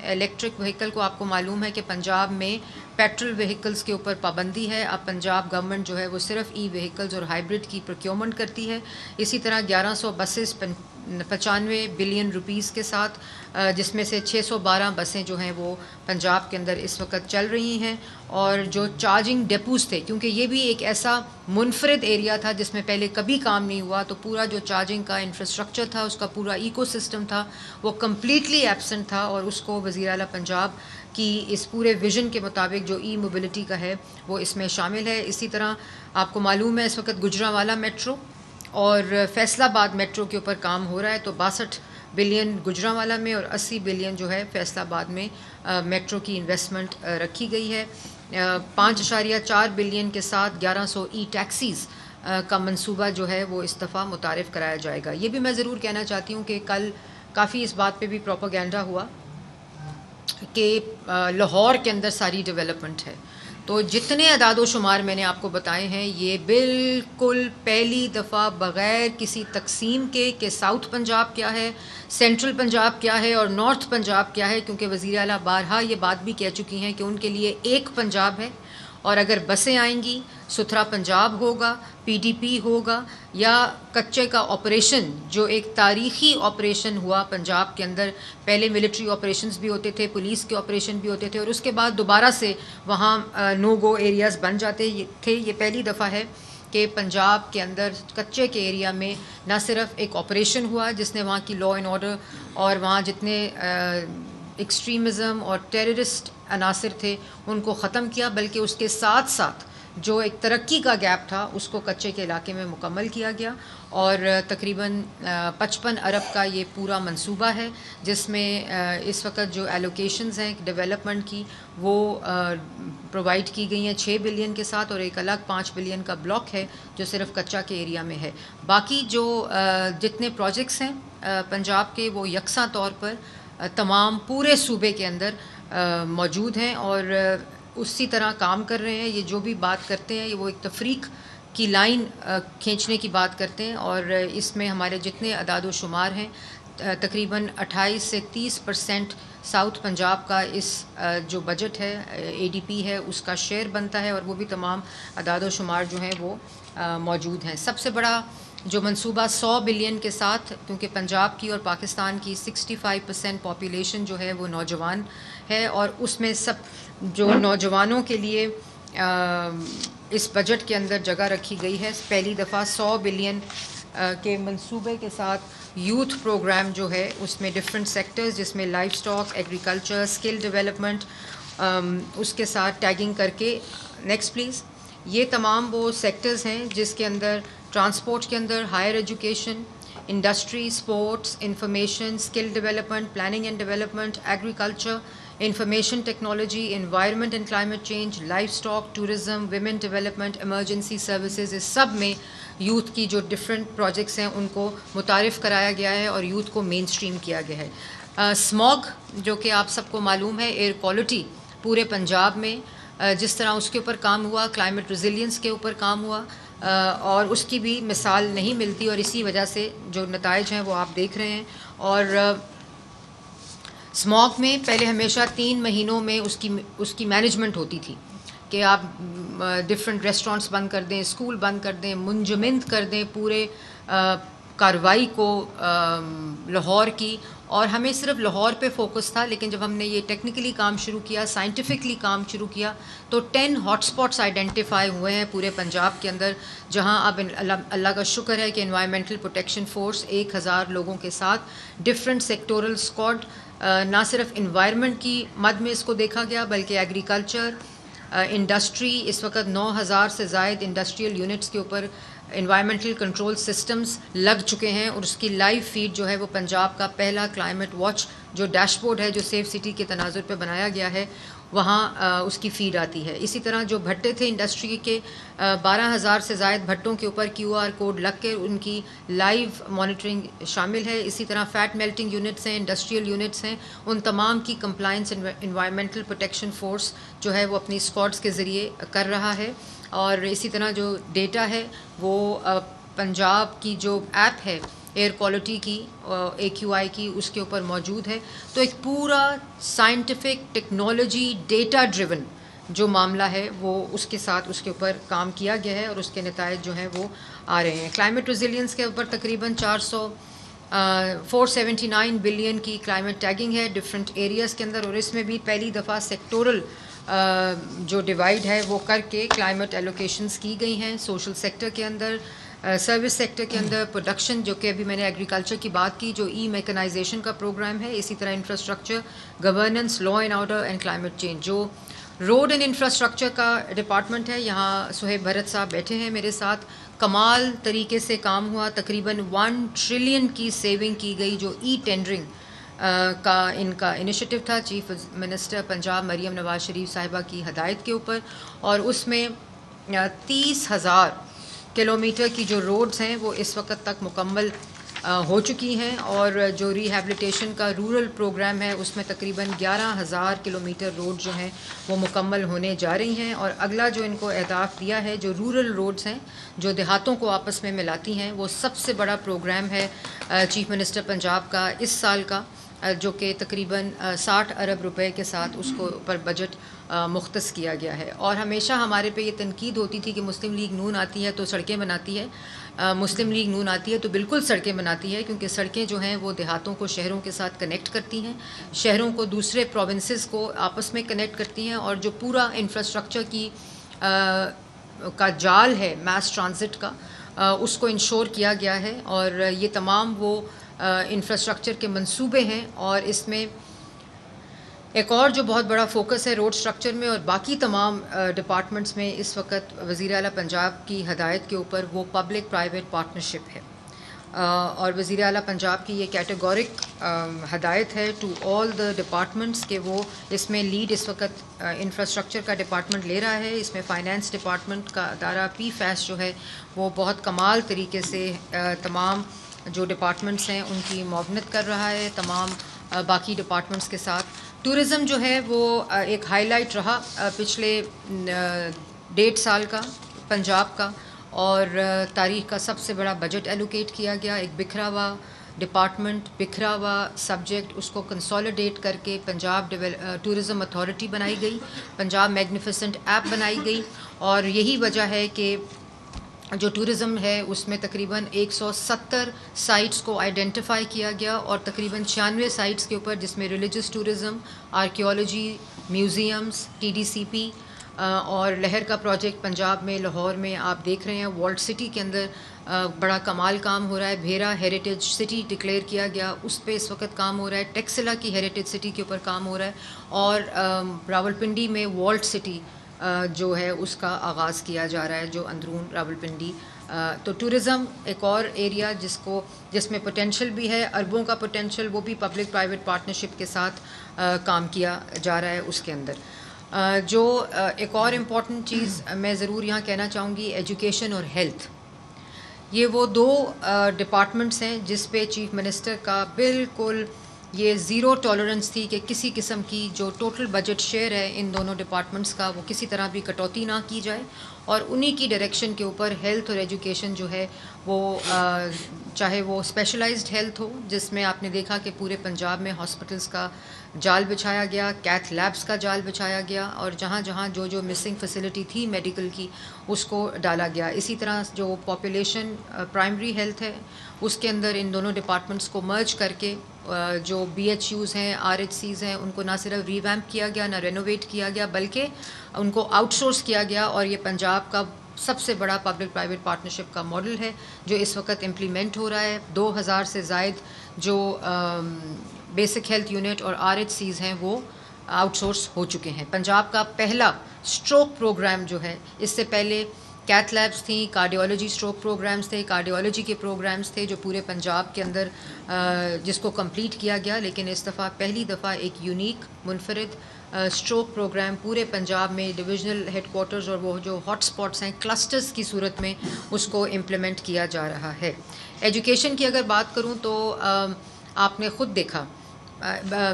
الیکٹرک وہیکل کو، آپ کو معلوم ہے کہ پنجاب میں پیٹرول وہیکلز کے اوپر پابندی ہے. اب پنجاب گورنمنٹ جو ہے وہ صرف ای وہیکلز اور ہائیبرڈ کی پروکیورمنٹ کرتی ہے. اسی طرح 1100 بسز 95 بلین روپیز کے ساتھ، جس میں سے 612 بسیں جو ہیں وہ پنجاب کے اندر اس وقت چل رہی ہیں. اور جو چارجنگ ڈیپوز تھے، کیونکہ یہ بھی ایک ایسا منفرد ایریا تھا جس میں پہلے کبھی کام نہیں ہوا، تو پورا جو چارجنگ کا انفراسٹرکچر تھا، اس کا پورا ایکو سسٹم تھا، وہ کمپلیٹلی ایبسنٹ تھا، اور اس کو وزیر اعلیٰ پنجاب کی اس پورے ویژن کے مطابق جو ای موبلٹی کا ہے وہ اس میں شامل ہے. اسی طرح آپ کو معلوم ہے اس وقت گجرانوالہ میٹرو اور فیصل آباد میٹرو کے اوپر کام ہو رہا ہے، تو 62 بلین گجرانوالہ میں اور 80 بلین جو ہے فیصل آباد میں میٹرو کی انویسٹمنٹ رکھی گئی ہے. 5.4 بلین کے ساتھ 1100 ای ٹیکسیز کا منصوبہ جو ہے وہ اس دفعہ متعارف کرایا جائے گا. یہ بھی میں ضرور کہنا چاہتی ہوں کہ کل کافی اس بات پہ بھی پروپیگنڈا ہوا کہ لاہور کے اندر ساری ڈیولپمنٹ ہے، تو جتنے اعداد و شمار میں نے آپ کو بتائے ہیں یہ بالکل پہلی دفعہ بغیر کسی تقسیم کے کہ ساؤتھ پنجاب کیا ہے، سینٹرل پنجاب کیا ہے اور نارتھ پنجاب کیا ہے، کیونکہ وزیر اعلیٰ بارہا یہ بات بھی کہہ چکی ہیں کہ ان کے لیے ایک پنجاب ہے. اور اگر بسیں آئیں گی، ستھرا پنجاب ہوگا، پی ڈی پی ہوگا، یا کچے کا آپریشن جو ایک تاریخی آپریشن ہوا پنجاب کے اندر. پہلے ملٹری آپریشنز بھی ہوتے تھے، پولیس کے آپریشن بھی ہوتے تھے، اور اس کے بعد دوبارہ سے وہاں نو گو ایریاز بن جاتے تھے. یہ پہلی دفعہ ہے کہ پنجاب کے اندر کچے کے ایریا میں نہ صرف ایک آپریشن ہوا جس نے وہاں کی لا اینڈ آرڈر اور وہاں جتنے ایکسٹریمزم اور ٹیررسٹ عناصر تھے ان کو ختم کیا، بلکہ اس کے ساتھ ساتھ جو ایک ترقی کا گیپ تھا اس کو کچے کے علاقے میں مکمل کیا گیا، اور تقریباً 55 ارب کا یہ پورا منصوبہ ہے، جس میں اس وقت جو ایلوکیشنز ہیں ڈیولپمنٹ کی وہ پرووائڈ کی گئی ہیں 6 بلین کے ساتھ، اور ایک الگ 5 بلین کا بلاک ہے جو صرف کچا کے ایریا میں ہے۔ باقی جو جتنے پروجیکٹس ہیں پنجاب کے وہ یکساں طور پر تمام پورے صوبے کے اندر موجود ہیں اور اسی طرح کام کر رہے ہیں۔ یہ جو بھی بات کرتے ہیں وہ ایک تفریق کی لائن کھینچنے کی بات کرتے ہیں، اور اس میں ہمارے جتنے اعداد و شمار ہیں تقریباً 28 سے 30% ساؤتھ پنجاب کا اس جو بجٹ ہے ADP ہے اس کا شیئر بنتا ہے، اور وہ بھی تمام اعداد و شمار جو ہیں وہ موجود ہیں۔ سب سے بڑا جو منصوبہ 100 بلین کے ساتھ، کیونکہ پنجاب کی اور پاکستان کی 65% پاپولیشن جو ہے وہ نوجوان ہے، اور اس میں سب جو نوجوانوں کے لیے اس بجٹ کے اندر جگہ رکھی گئی ہے۔ پہلی دفعہ 100 بلین کے منصوبے کے ساتھ یوتھ پروگرام جو ہے اس میں ڈفرینٹ سیکٹرز، جس میں life stock, agriculture, skill development, اس کے ساتھ ٹیگنگ کر کے نیکسٹ پلیز، یہ تمام وہ سیکٹرز ہیں جس کے اندر ٹرانسپورٹ کے اندر higher education, industry, sports, information, skill development, planning and development, agriculture, information technology, environment and climate change, life stock, tourism, women development, emergency services, اس سب میں یوتھ کی جو ڈفرینٹ پروجیکٹس ہیں ان کو متعارف کرایا گیا ہے اور یوتھ کو مین اسٹریم کیا گیا ہے۔ اسموگ جو کہ آپ سب کو معلوم ہے، ایئر کوالٹی پورے پنجاب میں جس طرح اس کے اوپر کام ہوا، کلائمیٹ ریزیلینس کے اوپر کام ہوا، اور اس کی بھی مثال نہیں ملتی، اور اسی وجہ سے جو نتائج ہیں وہ آپ دیکھ رہے ہیں۔ اور اسموگ میں پہلے ہمیشہ 3 مہینوں میں اس کی مینجمنٹ ہوتی تھی کہ آپ ڈفرینٹ ریسٹورینٹس بند کر دیں، اسکول بند کر دیں، منجمد کر دیں پورے کارروائی کو لاہور کی، اور ہمیں صرف لاہور پہ فوکس تھا، لیکن جب ہم نے یہ ٹیکنیکلی کام شروع کیا، سائنٹیفکلی کام شروع کیا، تو 10 ہاٹ اسپاٹس آئیڈینٹیفائی ہوئے ہیں پورے پنجاب کے اندر، جہاں اب اللہ کا شکر ہے کہ انوائرمنٹل پروٹیکشن فورس 1000 لوگوں کے ساتھ ڈفرینٹ سیکٹورل اسکواڈ، نہ صرف انوائرمنٹ کی مد میں اس کو دیکھا گیا بلکہ ایگریکلچر، انڈسٹری، اس وقت 9000 سے زائد انڈسٹریل یونٹس کے اوپر انوائرمنٹل کنٹرول سسٹمز لگ چکے ہیں، اور اس کی لائیو فیڈ جو ہے وہ پنجاب کا پہلا کلائمیٹ واچ جو ڈیش بورڈ ہے جو سیف سٹی کے تناظر پہ بنایا گیا ہے وہاں اس کی فیڈ آتی ہے۔ اسی طرح جو بھٹے تھے انڈسٹری کے 12000 سے زائد بھٹوں کے اوپر QR کوڈ لگ کے ان کی لائیو مانیٹرنگ شامل ہے۔ اسی طرح فیٹ میلٹنگ یونٹس ہیں، انڈسٹریل یونٹس ہیں، ان تمام کی کمپلائنس انوائرمنٹل پروٹیکشن فورس جو ہے وہ اپنی اسکواڈس کے ذریعے کر رہا ہے۔ اور اسی طرح جو ڈیٹا ہے وہ پنجاب کی جو ایپ ہے ایئر کوالٹی کی AQI کی، اس کے اوپر موجود ہے۔ تو ایک پورا سائنٹیفک ٹیکنالوجی ڈیٹا ڈریون جو معاملہ ہے وہ اس کے ساتھ اس کے اوپر کام کیا گیا ہے، اور اس کے نتائج جو ہیں وہ آ رہے ہیں۔ کلائمیٹ ریزیلینس کے اوپر تقریباً 479 بلین کی کلائمیٹ ٹیگنگ ہے ڈفرینٹ ایریاز کے اندر، اور اس میں بھی پہلی دفعہ سیکٹورل جو ڈیوائیڈ ہے وہ کر کے کلائمیٹ ایلوکیشنز کی گئی ہیں، سوشل سیکٹر کے اندر، سروس سیکٹر کے اندر، پروڈکشن جو کہ ابھی میں نے ایگریکلچر کی بات کی جو میکنائزیشن کا پروگرام ہے، اسی طرح infrastructure, governance, law and order and climate change. جو روڈ اینڈ انفراسٹرکچر کا ڈپارٹمنٹ ہے، یہاں صہیب بھرت صاحب بیٹھے ہیں میرے ساتھ، کمال طریقے سے کام ہوا، تقریباً 1 ٹریلین کی سیونگ کی گئی، جو ٹینڈرنگ کا ان کا انیشیٹو تھا چیف منسٹر پنجاب مریم نواز شریف صاحبہ کی ہدایت کے اوپر، اور اس میں 30,000 کلومیٹر کی جو روڈز ہیں وہ اس وقت تک مکمل ہو چکی ہیں، اور جو ریہیبلیٹیشن کا رورل پروگرام ہے اس میں تقریباً 11,000 کلومیٹر روڈ جو ہیں وہ مکمل ہونے جا رہی ہیں۔ اور اگلا جو ان کو اہداف دیا ہے، جو رورل روڈز ہیں جو دیہاتوں کو آپس میں ملاتی ہیں، وہ سب سے بڑا پروگرام ہے چیف منسٹر پنجاب کا اس سال کا، جو کہ تقریباً 60 ارب روپے کے ساتھ اس کو پر بجٹ مختص کیا گیا ہے۔ اور ہمیشہ ہمارے پہ یہ تنقید ہوتی تھی کہ مسلم لیگ نون آتی ہے تو سڑکیں بناتی ہے، مسلم لیگ نون آتی ہے تو بالکل سڑکیں بناتی ہے، کیونکہ سڑکیں جو ہیں وہ دیہاتوں کو شہروں کے ساتھ کنیکٹ کرتی ہیں، شہروں کو دوسرے پروونسز کو آپس میں کنیکٹ کرتی ہیں، اور جو پورا انفراسٹرکچر کی کا جال ہے میس ٹرانزٹ کا، اس کو انشور کیا گیا ہے، اور یہ تمام وہ انفراسٹرکچر کے منصوبے ہیں، اور اس میں ایک اور جو بہت بڑا فوکس ہے روڈ سٹرکچر میں اور باقی تمام ڈپارٹمنٹس میں اس وقت وزیر اعلیٰ پنجاب کی ہدایت کے اوپر وہ پبلک پرائیویٹ پارٹنرشپ ہے، اور وزیر اعلیٰ پنجاب کی یہ کیٹیگورک ہدایت ہے ٹو آل دا ڈپارٹمنٹس کہ وہ اس میں لیڈ اس وقت انفراسٹرکچر کا ڈپارٹمنٹ لے رہا ہے. اس میں فائنانس ڈپارٹمنٹ کا ادارہ پی فیس جو ہے وہ بہت کمال طریقے سے تمام جو ڈپارٹمنٹس ہیں ان کی معاونت کر رہا ہے تمام باقی ڈپارٹمنٹس کے ساتھ. ٹورزم جو ہے وہ ایک ہائی لائٹ رہا پچھلے 1.5 سال کا پنجاب کا، اور تاریخ کا سب سے بڑا بجٹ ایلوکیٹ کیا گیا. ایک بکھرا ہوا ڈپارٹمنٹ، بکھرا ہوا سبجیکٹ، اس کو کنسولیڈیٹ کر کے پنجاب ٹورزم اتھارٹی بنائی گئی، پنجاب میگنیفیسنٹ ایپ بنائی گئی. اور یہی وجہ ہے کہ جو ٹورزم ہے اس میں تقریباً 170 سائٹس کو آئیڈینٹیفائی کیا گیا، اور تقریباً 96 سائٹس کے اوپر جس میں religious tourism, archaeology, museums, TDCP اور لہر کا پروجیکٹ پنجاب میں لاہور میں آپ دیکھ رہے ہیں. والٹ سٹی کے اندر بڑا کمال کام ہو رہا ہے. بھیرا ہیریٹیج سٹی ڈکلیئر کیا گیا، اس پہ اس وقت کام ہو رہا ہے. ٹیکسلا کی ہیریٹیج سٹی کے اوپر کام ہو رہا ہے، اور راولپنڈی میں والٹ سٹی جو ہے اس کا آغاز کیا جا رہا ہے جو اندرون راولپنڈی. تو ٹورزم ایک اور ایریا جس میں پوٹینشیل بھی ہے، اربوں کا پوٹینشیل، وہ بھی پبلک پرائیویٹ پارٹنرشپ کے ساتھ کام کیا جا رہا ہے اس کے اندر. جو ایک اور امپورٹنٹ چیز میں ضرور یہاں کہنا چاہوں گی، ایجوکیشن اور ہیلتھ. یہ وہ 2 ڈپارٹمنٹس ہیں جس پہ چیف منسٹر کا بالکل یہ زیرو ٹالرنس تھی کہ کسی قسم کی جو ٹوٹل بجٹ شیئر ہے ان دونوں ڈپارٹمنٹس کا وہ کسی طرح بھی کٹوتی نہ کی جائے. اور انہی کی ڈائریکشن کے اوپر ہیلتھ اور ایجوکیشن جو ہے وہ چاہے وہ اسپیشلائزڈ ہیلتھ ہو جس میں آپ نے دیکھا کہ پورے پنجاب میں ہاسپٹلس کا جال بچھایا گیا، کیتھ لیبس کا جال بچھایا گیا، اور جہاں جہاں جو مسنگ فیسلٹی تھی میڈیکل کی اس کو ڈالا گیا. اسی طرح جو پاپولیشن پرائمری ہیلتھ ہے اس کے اندر ان دونوں ڈپارٹمنٹس کو مرج کر کے جو BHUs ہیں، RHCs ہیں، ان کو نہ صرف ریویمپ کیا گیا، نہ رینوویٹ کیا گیا، بلکہ ان کو آؤٹ سورس کیا گیا. اور یہ پنجاب کا سب سے بڑا پبلک پرائیویٹ پارٹنرشپ کا ماڈل ہے جو اس وقت امپلیمنٹ ہو رہا ہے. 2000 سے زائد جو بیسک ہیلتھ یونٹ اور RHCs ہیں وہ آؤٹ سورس ہو چکے ہیں. پنجاب کا پہلا اسٹروک پروگرام جو ہے، اس سے پہلے کیتھ لیبس تھیں، کارڈیولوجی اسٹروک پروگرامز تھے، کارڈیولوجی کے پروگرامز تھے جو پورے پنجاب کے اندر جس کو کمپلیٹ کیا گیا. لیکن اس دفعہ پہلی دفعہ ایک یونیک منفرد اسٹروک پروگرام پورے پنجاب میں ڈویژنل ہیڈ کوارٹرز اور وہ جو ہاٹ سپاٹس ہیں کلسٹرز کی صورت میں اس کو امپلیمنٹ کیا جا رہا ہے. ایجوکیشن کی اگر بات کروں تو آپ نے خود دیکھا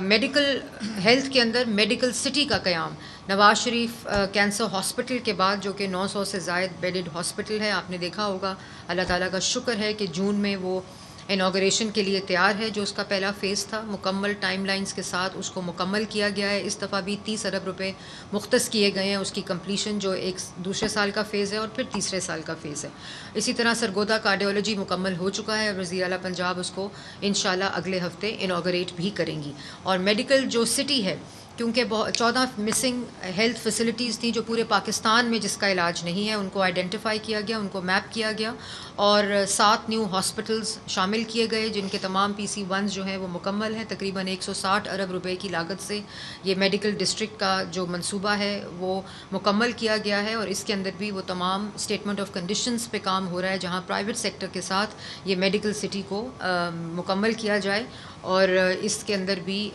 میڈیکل ہیلتھ کے اندر میڈیکل سٹی کا قیام. نواز شریف کینسر ہاسپٹل کے بعد جو کہ 900 سے زائد بیڈڈ ہاسپٹل ہے، آپ نے دیکھا ہوگا، اللہ تعالیٰ کا شکر ہے کہ جون میں وہ انوگریشن کے لیے تیار ہے. جو اس کا پہلا فیز تھا مکمل ٹائم لائنز کے ساتھ اس کو مکمل کیا گیا ہے. اس دفعہ بھی 30 ارب روپے مختص کیے گئے ہیں اس کی کمپلیشن، جو ایک دوسرے سال کا فیز ہے اور پھر تیسرے سال کا فیز ہے. اسی طرح سرگودا کارڈیولوجی مکمل ہو چکا ہے، وزیر اعلیٰ پنجاب اس کو انشاءاللہ اگلے ہفتے انوگریٹ بھی کریں گی. اور میڈیکل جو سٹی ہے، کیونکہ 14 مسنگ ہیلتھ فیسلٹیز تھیں جو پورے پاکستان میں جس کا علاج نہیں ہے، ان کو آئیڈینٹیفائی کیا گیا، ان کو میپ کیا گیا، اور 7 نیو ہاسپٹلز شامل کیے گئے جن کے تمام PC1 جو ہیں وہ مکمل ہیں. تقریباً 160 ارب روپے کی لاگت سے یہ میڈیکل ڈسٹرکٹ کا جو منصوبہ ہے وہ مکمل کیا گیا ہے. اور اس کے اندر بھی وہ تمام اسٹیٹمنٹ آف کنڈیشنز پہ کام ہو رہا ہے جہاں پرائیویٹ سیکٹر کے ساتھ یہ میڈیکل سٹی کو مکمل کیا جائے. اور اس کے اندر بھی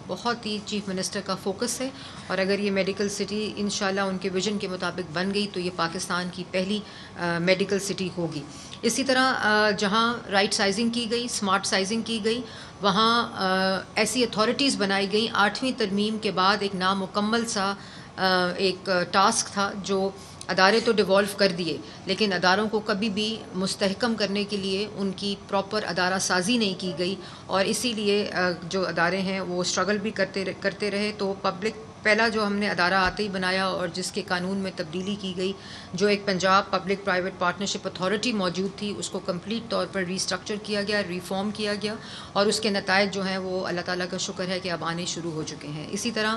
بہت ہی چیف منسٹر کا فوکس ہے. اور اگر یہ میڈیکل سٹی انشاءاللہ ان کے ویژن کے مطابق بن گئی تو یہ پاکستان کی پہلی میڈیکل سٹی ہوگی. اسی طرح جہاں رائٹ سائزنگ کی گئی، اسمارٹ سائزنگ کی گئی، وہاں ایسی اتھارٹیز بنائی گئیں. 8ویں ترمیم کے بعد ایک نامکمل سا ایک ٹاسک تھا جو ادارے تو ڈیوالو کر دیے لیکن اداروں کو کبھی بھی مستحکم کرنے کے لیے ان کی پراپر ادارہ سازی نہیں کی گئی، اور اسی لیے جو ادارے ہیں وہ اسٹرگل بھی کرتے رہے. تو پبلک پہلا جو ہم نے ادارہ آتے ہی بنایا اور جس کے قانون میں تبدیلی کی گئی، جو ایک Punjab public private partnership authority موجود تھی اس کو کمپلیٹ طور پر ریسٹرکچر کیا گیا، ریفارم کیا گیا، اور اس کے نتائج جو ہیں وہ اللہ تعالیٰ کا شکر ہے کہ اب آنے شروع ہو چکے ہیں. اسی طرح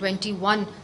21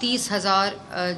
30,000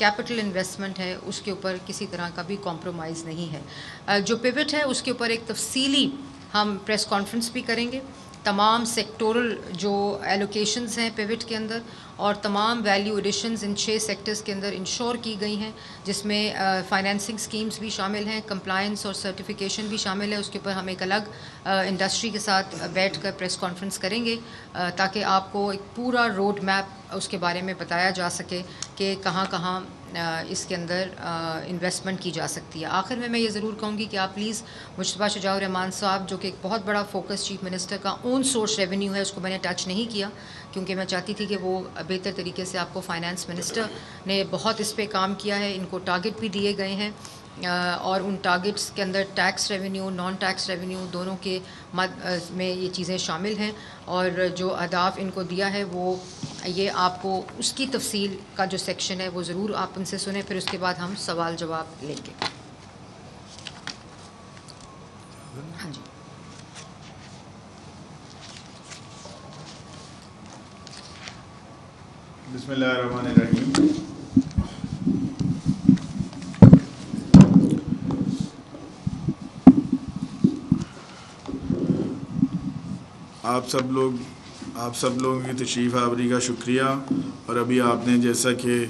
کیپٹل انویسٹمنٹ ہے اس کے اوپر کسی طرح کا بھی کمپرومائز نہیں ہے. جو پیوٹ ہے اس کے اوپر ایک تفصیلی ہم پریس کانفرنس بھی کریں گے. تمام سیکٹورل جو ایلوکیشنز ہیں پیوٹ کے اندر اور تمام ویلیو ایڈیشنز ان 6 سیکٹرز کے اندر انشور کی گئی ہیں, جس میں فائنینسنگ سکیمز بھی شامل ہیں, کمپلائنس اور سرٹیفیکیشن بھی شامل ہے. اس کے اوپر ہم ایک الگ انڈسٹری کے ساتھ بیٹھ کر پریس کانفرنس کریں گے تاکہ آپ کو ایک پورا روڈ میپ اس کے بارے میں بتایا جا سکے کہ کہاں کہاں اس کے اندر انویسٹمنٹ کی جا سکتی ہے. آخر میں یہ ضرور کہوں گی کہ آپ پلیز مجتبیٰ شجاع الرحمان صاحب, جو کہ ایک بہت بڑا فوکس چیف منسٹر کا اون سورس ریونیو ہے, اس کو میں نے ٹچ نہیں کیا کیونکہ میں چاہتی تھی کہ وہ بہتر طریقے سے آپ کو فائنانس منسٹر نے بہت اس پہ کام کیا ہے, ان کو ٹارگٹ بھی دیے گئے ہیں اور ان ٹارگٹس کے اندر tax revenue, non tax revenue دونوں کے میں یہ چیزیں شامل ہیں, اور جو اہداف ان کو دیا ہے وہ یہ آپ کو اس کی تفصیل کا جو سیکشن ہے وہ ضرور آپ ان سے سنیں, پھر اس کے بعد ہم سوال جواب لیں گے. ہاں جی. بسم اللہ الرحمن الرحیم. آپ سب لوگوں کی تشریف آوری کا شکریہ. اور ابھی آپ نے جیسا کہ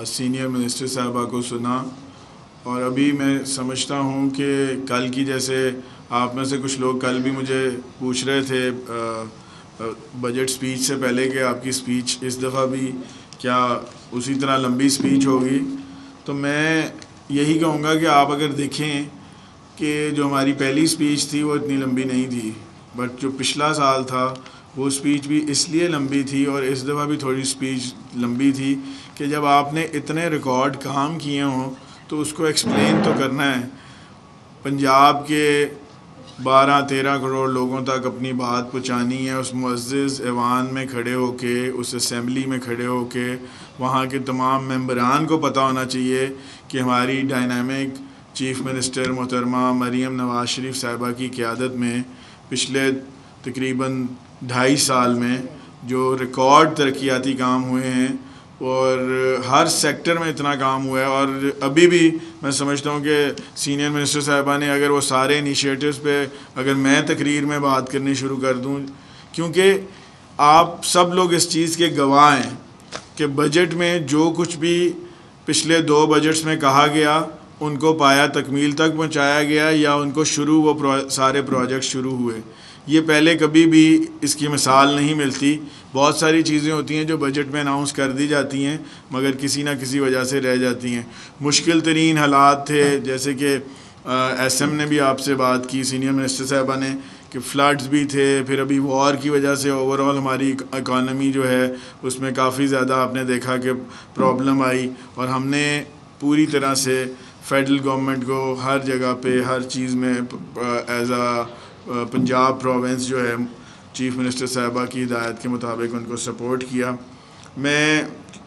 سینئر منسٹر صاحبہ کو سنا, اور ابھی میں سمجھتا ہوں کہ کل کی جیسے آپ میں سے کچھ لوگ کل بھی مجھے پوچھ رہے تھے بجٹ سپیچ سے پہلے کہ آپ کی سپیچ اس دفعہ بھی کیا اسی طرح لمبی سپیچ ہوگی, تو میں یہی کہوں گا کہ آپ اگر دیکھیں کہ جو ہماری پہلی سپیچ تھی وہ اتنی لمبی نہیں تھی, بٹ جو پچھلا سال تھا وہ سپیچ بھی اس لیے لمبی تھی اور اس دفعہ بھی تھوڑی سپیچ لمبی تھی کہ جب آپ نے اتنے ریکارڈ کام کیے ہوں تو اس کو ایکسپلین تو کرنا ہے. پنجاب کے 12-13 کروڑ لوگوں تک اپنی بات پہنچانی ہے, اس معزز ایوان میں کھڑے ہو کے, اس اسمبلی میں کھڑے ہو کے, وہاں کے تمام ممبران کو پتہ ہونا چاہیے کہ ہماری ڈائنامک چیف منسٹر محترمہ مریم نواز شریف صاحبہ کی قیادت میں پچھلے تقریباً 2.5 سال میں جو ریکارڈ ترقیاتی کام ہوئے ہیں, اور ہر سیکٹر میں اتنا کام ہوا ہے. اور ابھی بھی میں سمجھتا ہوں کہ سینئر منسٹر صاحبہ نے اگر وہ سارے انیشیٹوز پہ اگر میں تقریر میں بات کرنی شروع کر دوں, کیونکہ آپ سب لوگ اس چیز کے گواہ ہیں کہ بجٹ میں جو کچھ بھی پچھلے 2 بجٹس میں کہا گیا ان کو پایا تکمیل تک پہنچایا گیا یا ان کو وہ سارے پروجیکٹ شروع ہوئے. یہ پہلے کبھی بھی اس کی مثال نہیں ملتی. بہت ساری چیزیں ہوتی ہیں جو بجٹ میں اناؤنس کر دی جاتی ہیں مگر کسی نہ کسی وجہ سے رہ جاتی ہیں. مشکل ترین حالات تھے, جیسے کہ ایس ایم نے بھی آپ سے بات کی, سینئر منسٹر صاحبہ نے, کہ فلڈز بھی تھے, پھر ابھی وار کی وجہ سے اوور آل ہماری اکانومی جو ہے اس میں کافی زیادہ آپ نے دیکھا کہ پرابلم آئی, اور ہم نے پوری طرح سے فیڈرل گورنمنٹ کو ہر جگہ پہ ہر چیز میں ایز پنجاب پروونس جو ہے چیف منسٹر صاحبہ کی ہدایت کے مطابق ان کو سپورٹ کیا. میں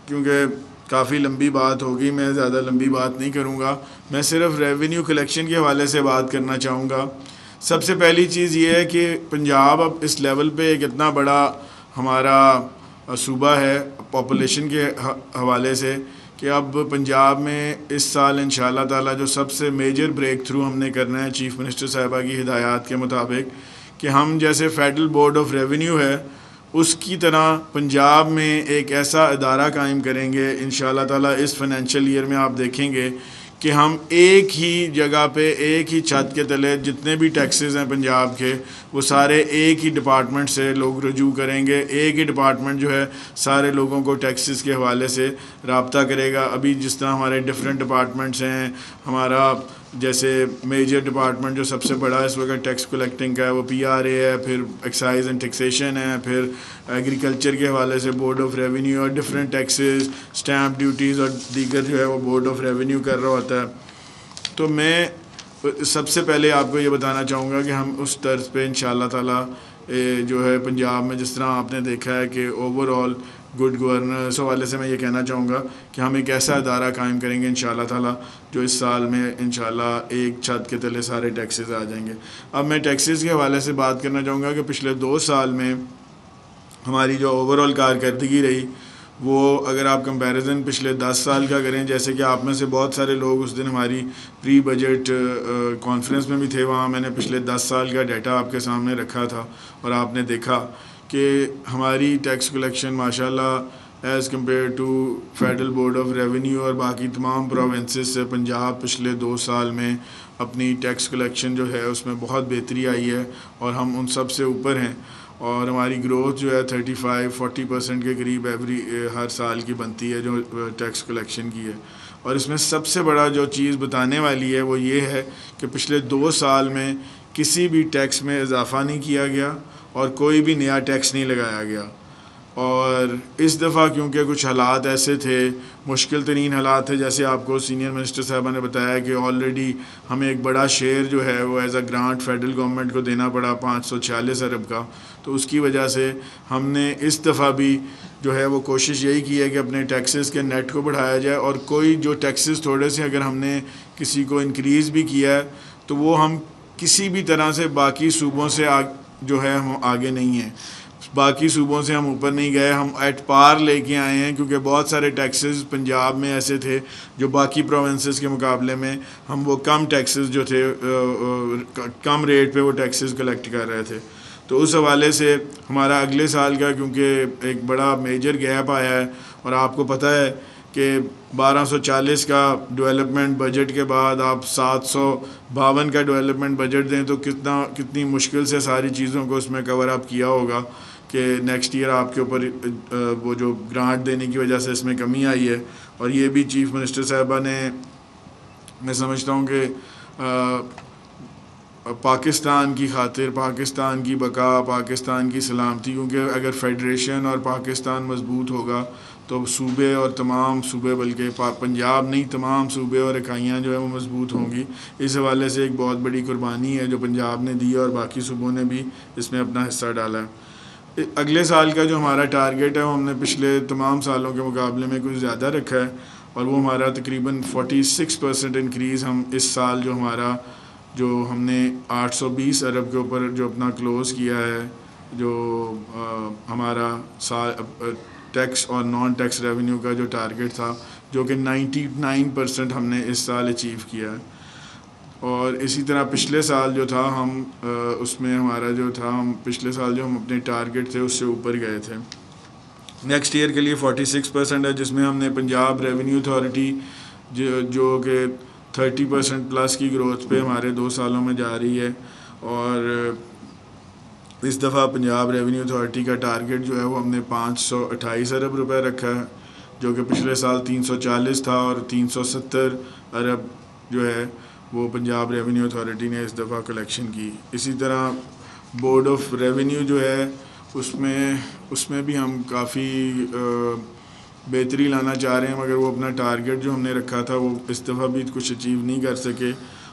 کیونکہ کافی لمبی بات ہوگی, میں زیادہ لمبی بات نہیں کروں گا, میں صرف ریونیو کلیکشن کے حوالے سے بات کرنا چاہوں گا. سب سے پہلی چیز یہ ہے کہ پنجاب اب اس لیول پہ ایک اتنا بڑا ہمارا صوبہ ہے پاپولیشن کے حوالے سے کہ اب پنجاب میں اس سال انشاءاللہ تعالی جو سب سے میجر بریک تھرو ہم نے کرنا ہے چیف منسٹر صاحبہ کی ہدایات کے مطابق, کہ ہم جیسے فیڈرل بورڈ آف ریونیو ہے اس کی طرح پنجاب میں ایک ایسا ادارہ قائم کریں گے انشاءاللہ تعالی. اس فائنینشیل ایئر میں آپ دیکھیں گے کہ ہم ایک ہی جگہ پہ ایک ہی چھت کے تلے جتنے بھی ٹیکسز ہیں پنجاب کے وہ سارے ایک ہی ڈپارٹمنٹ سے لوگ رجوع کریں گے. ایک ہی ڈپارٹمنٹ جو ہے سارے لوگوں کو ٹیکسز کے حوالے سے رابطہ کرے گا. ابھی جس طرح ہمارے ڈفرینٹ ڈپارٹمنٹس ہیں, ہمارا جیسے میجر ڈپارٹمنٹ جو سب سے بڑا اس وقت ٹیکس کلیکٹنگ کا ہے وہ PRA ہے, پھر ایکسائز اینڈ ٹیکسیشن ہے, پھر ایگریکلچر کے حوالے سے بورڈ آف ریونیو, اور ڈفرینٹ ٹیکسز, اسٹیمپ ڈیوٹیز اور دیگر جو ہے وہ بورڈ آف ریونیو کر رہا ہوتا ہے. تو میں سب سے پہلے آپ کو یہ بتانا چاہوں گا کہ ہم اس طرز پہ انشاءاللہ تعالی جو ہے پنجاب میں جس طرح آپ نے دیکھا ہے کہ اوور آل گڈ گورننس حوالے سے میں یہ کہنا چاہوں گا کہ ہم ایک ایسا ادارہ قائم کریں گے انشاءاللہ تعالی جو اس سال میں انشاءاللہ ایک چھت کے تلے سارے ٹیکسز آ جائیں گے. اب میں ٹیکسز کے حوالے سے بات کرنا چاہوں گا کہ پچھلے 2 سال میں ہماری جو اوور آل کارکردگی رہی وہ اگر آپ کمپیریزن پچھلے 10 سال کا کریں، جیسے کہ آپ میں سے بہت سارے لوگ اس دن ہماری پری بجٹ کانفرنس میں بھی تھے، وہاں میں نے پچھلے 10 سال کا ڈیٹا آپ کے سامنے رکھا تھا، اور آپ نے دیکھا کہ ہماری ٹیکس کلیکشن ماشاء اللہ as compare to federal board of revenue اور باقی تمام پروونسز سے پنجاب پچھلے 2 سال میں اپنی ٹیکس کلیکشن جو ہے اس میں بہت بہتری آئی ہے، اور ہم ان سب سے اوپر ہیں، اور ہماری گروتھ جو ہے 35-40% کے قریب ہر سال کی بنتی ہے جو ٹیکس کلیکشن کی ہے۔ اور اس میں سب سے بڑا جو چیز بتانے والی ہے وہ یہ ہے کہ پچھلے 2 سال میں کسی بھی ٹیکس میں اضافہ نہیں کیا گیا اور کوئی بھی نیا ٹیکس نہیں لگایا گیا۔ اور اس دفعہ کیونکہ کچھ حالات ایسے تھے، مشکل ترین حالات تھے، جیسے آپ کو سینئر منسٹر صاحبہ نے بتایا کہ آلریڈی ہمیں ایک بڑا شیئر جو ہے وہ as a grant federal government کو دینا پڑا 546 ارب کا، تو اس کی وجہ سے ہم نے اس دفعہ بھی جو ہے وہ کوشش یہی کی ہے کہ اپنے ٹیکسز کے نیٹ کو بڑھایا جائے، اور کوئی جو ٹیکسز تھوڑے سے اگر ہم نے کسی کو انکریز بھی کیا ہے تو وہ ہم کسی بھی طرح سے باقی صوبوں سے جو ہے ہم آگے نہیں ہیں، باقی صوبوں سے ہم اوپر نہیں گئے، ہم ایٹ پار لے کے آئے ہیں، کیونکہ بہت سارے ٹیکسز پنجاب میں ایسے تھے جو باقی پروونسز کے مقابلے میں ہم وہ کم ٹیکسز جو تھے کم ریٹ پہ وہ ٹیکسز کلیکٹ کر رہے تھے۔ تو اس حوالے سے ہمارا اگلے سال کا کیونکہ ایک بڑا میجر گیپ آیا ہے، اور آپ کو پتہ ہے کہ 1240 کا ڈیولپمنٹ بجٹ کے بعد آپ 752 کا ڈیولپمنٹ بجٹ دیں تو کتنی مشکل سے ساری چیزوں کو اس میں کور اپ کیا ہوگا کہ نیکسٹ ایئر آپ کے اوپر وہ جو گرانٹ دینے کی وجہ سے اس میں کمی آئی ہے۔ اور یہ بھی چیف منسٹر صاحبہ نے، میں سمجھتا ہوں کہ پاکستان کی خاطر، پاکستان کی بقا، پاکستان کی سلامتی، کیونکہ اگر فیڈریشن اور پاکستان مضبوط ہوگا تو صوبے اور تمام صوبے، بلکہ پنجاب نہیں تمام صوبے اور اکائیاں جو ہیں وہ مضبوط ہوں گی۔ اس حوالے سے ایک بہت بڑی قربانی ہے جو پنجاب نے دی ہے، اور باقی صوبوں نے بھی اس میں اپنا حصہ ڈالا ہے۔ اگلے سال کا جو ہمارا ٹارگیٹ ہے وہ ہم نے پچھلے تمام سالوں کے مقابلے میں کچھ زیادہ رکھا ہے، اور وہ ہمارا تقریباً 46% انکریز ہم اس سال جو ہم نے 820 ارب کے اوپر جو اپنا کلوز کیا ہے، جو ہمارا ٹیکس اور نان ٹیکس ریونیو کا جو ٹارگیٹ تھا، جو کہ 99% ہم نے اس سال اچیو کیا ہے۔ اور اسی طرح پچھلے سال جو تھا ہم اس میں ہمارا جو تھا، ہم پچھلے سال جو ہم اپنے ٹارگیٹ تھے اس سے اوپر گئے تھے۔ نیکسٹ ایئر کے لیے 46% ہے، جس میں ہم نے پنجاب ریونیو اتھارٹی جو کہ 30% پلس کی گروتھ پہ ہمارے 2 سالوں میں جا رہی ہے، اور اس دفعہ پنجاب ریونیو اتھارٹی کا ٹارگیٹ جو ہے وہ ہم نے 528 ارب روپے رکھا ہے، جو کہ پچھلے سال 340 تھا، اور 370 ارب جو ہے وہ پنجاب ریونیو اتھارٹی نے اس دفعہ کلیکشن کی۔ اسی طرح بورڈ آف ریونیو جو ہے اس میں بھی ہم کافی بہتری لانا چاہ رہے ہیں، مگر وہ اپنا ٹارگیٹ جو ہم نے رکھا تھا وہ اس دفعہ بھی کچھ اچیو نہیں کر سکے،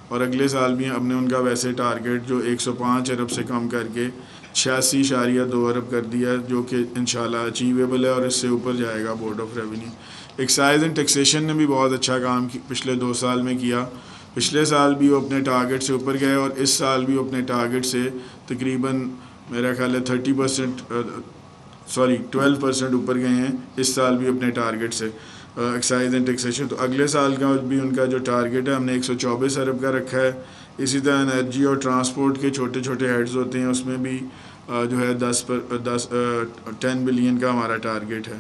اور اگلے سال بھی ہم نے ان کا ویسے ٹارگیٹ جو 105 ارب سے کم کر کے 86.2 ارب کر دیا ہے، جو کہ انشاءاللہ اچیویبل ہے، اور اس سے اوپر جائے گا board of revenue. Excise and taxation نے بھی بہت اچھا کام پچھلے 2 سال میں کیا، پچھلے سال بھی وہ اپنے ٹارگیٹ سے اوپر گئے، اور اس سال بھی وہ اپنے ٹارگیٹ سے تقریباً میرا خیال ہے 12% اوپر گئے ہیں اس سال بھی اپنے ٹارگیٹ سے ایکسائز اینڈ ٹیکسیشن۔ تو اگلے سال کا بھی ان کا جو ٹارگیٹ ہے ہم نے 124 ارب کا رکھا ہے۔ اسی طرح انرجی اور ٹرانسپورٹ کے چھوٹے چھوٹے ہیڈز ہوتے ہیں، اس میں بھی جو ہے 10 بلین کا ہمارا ٹارگیٹ ہے۔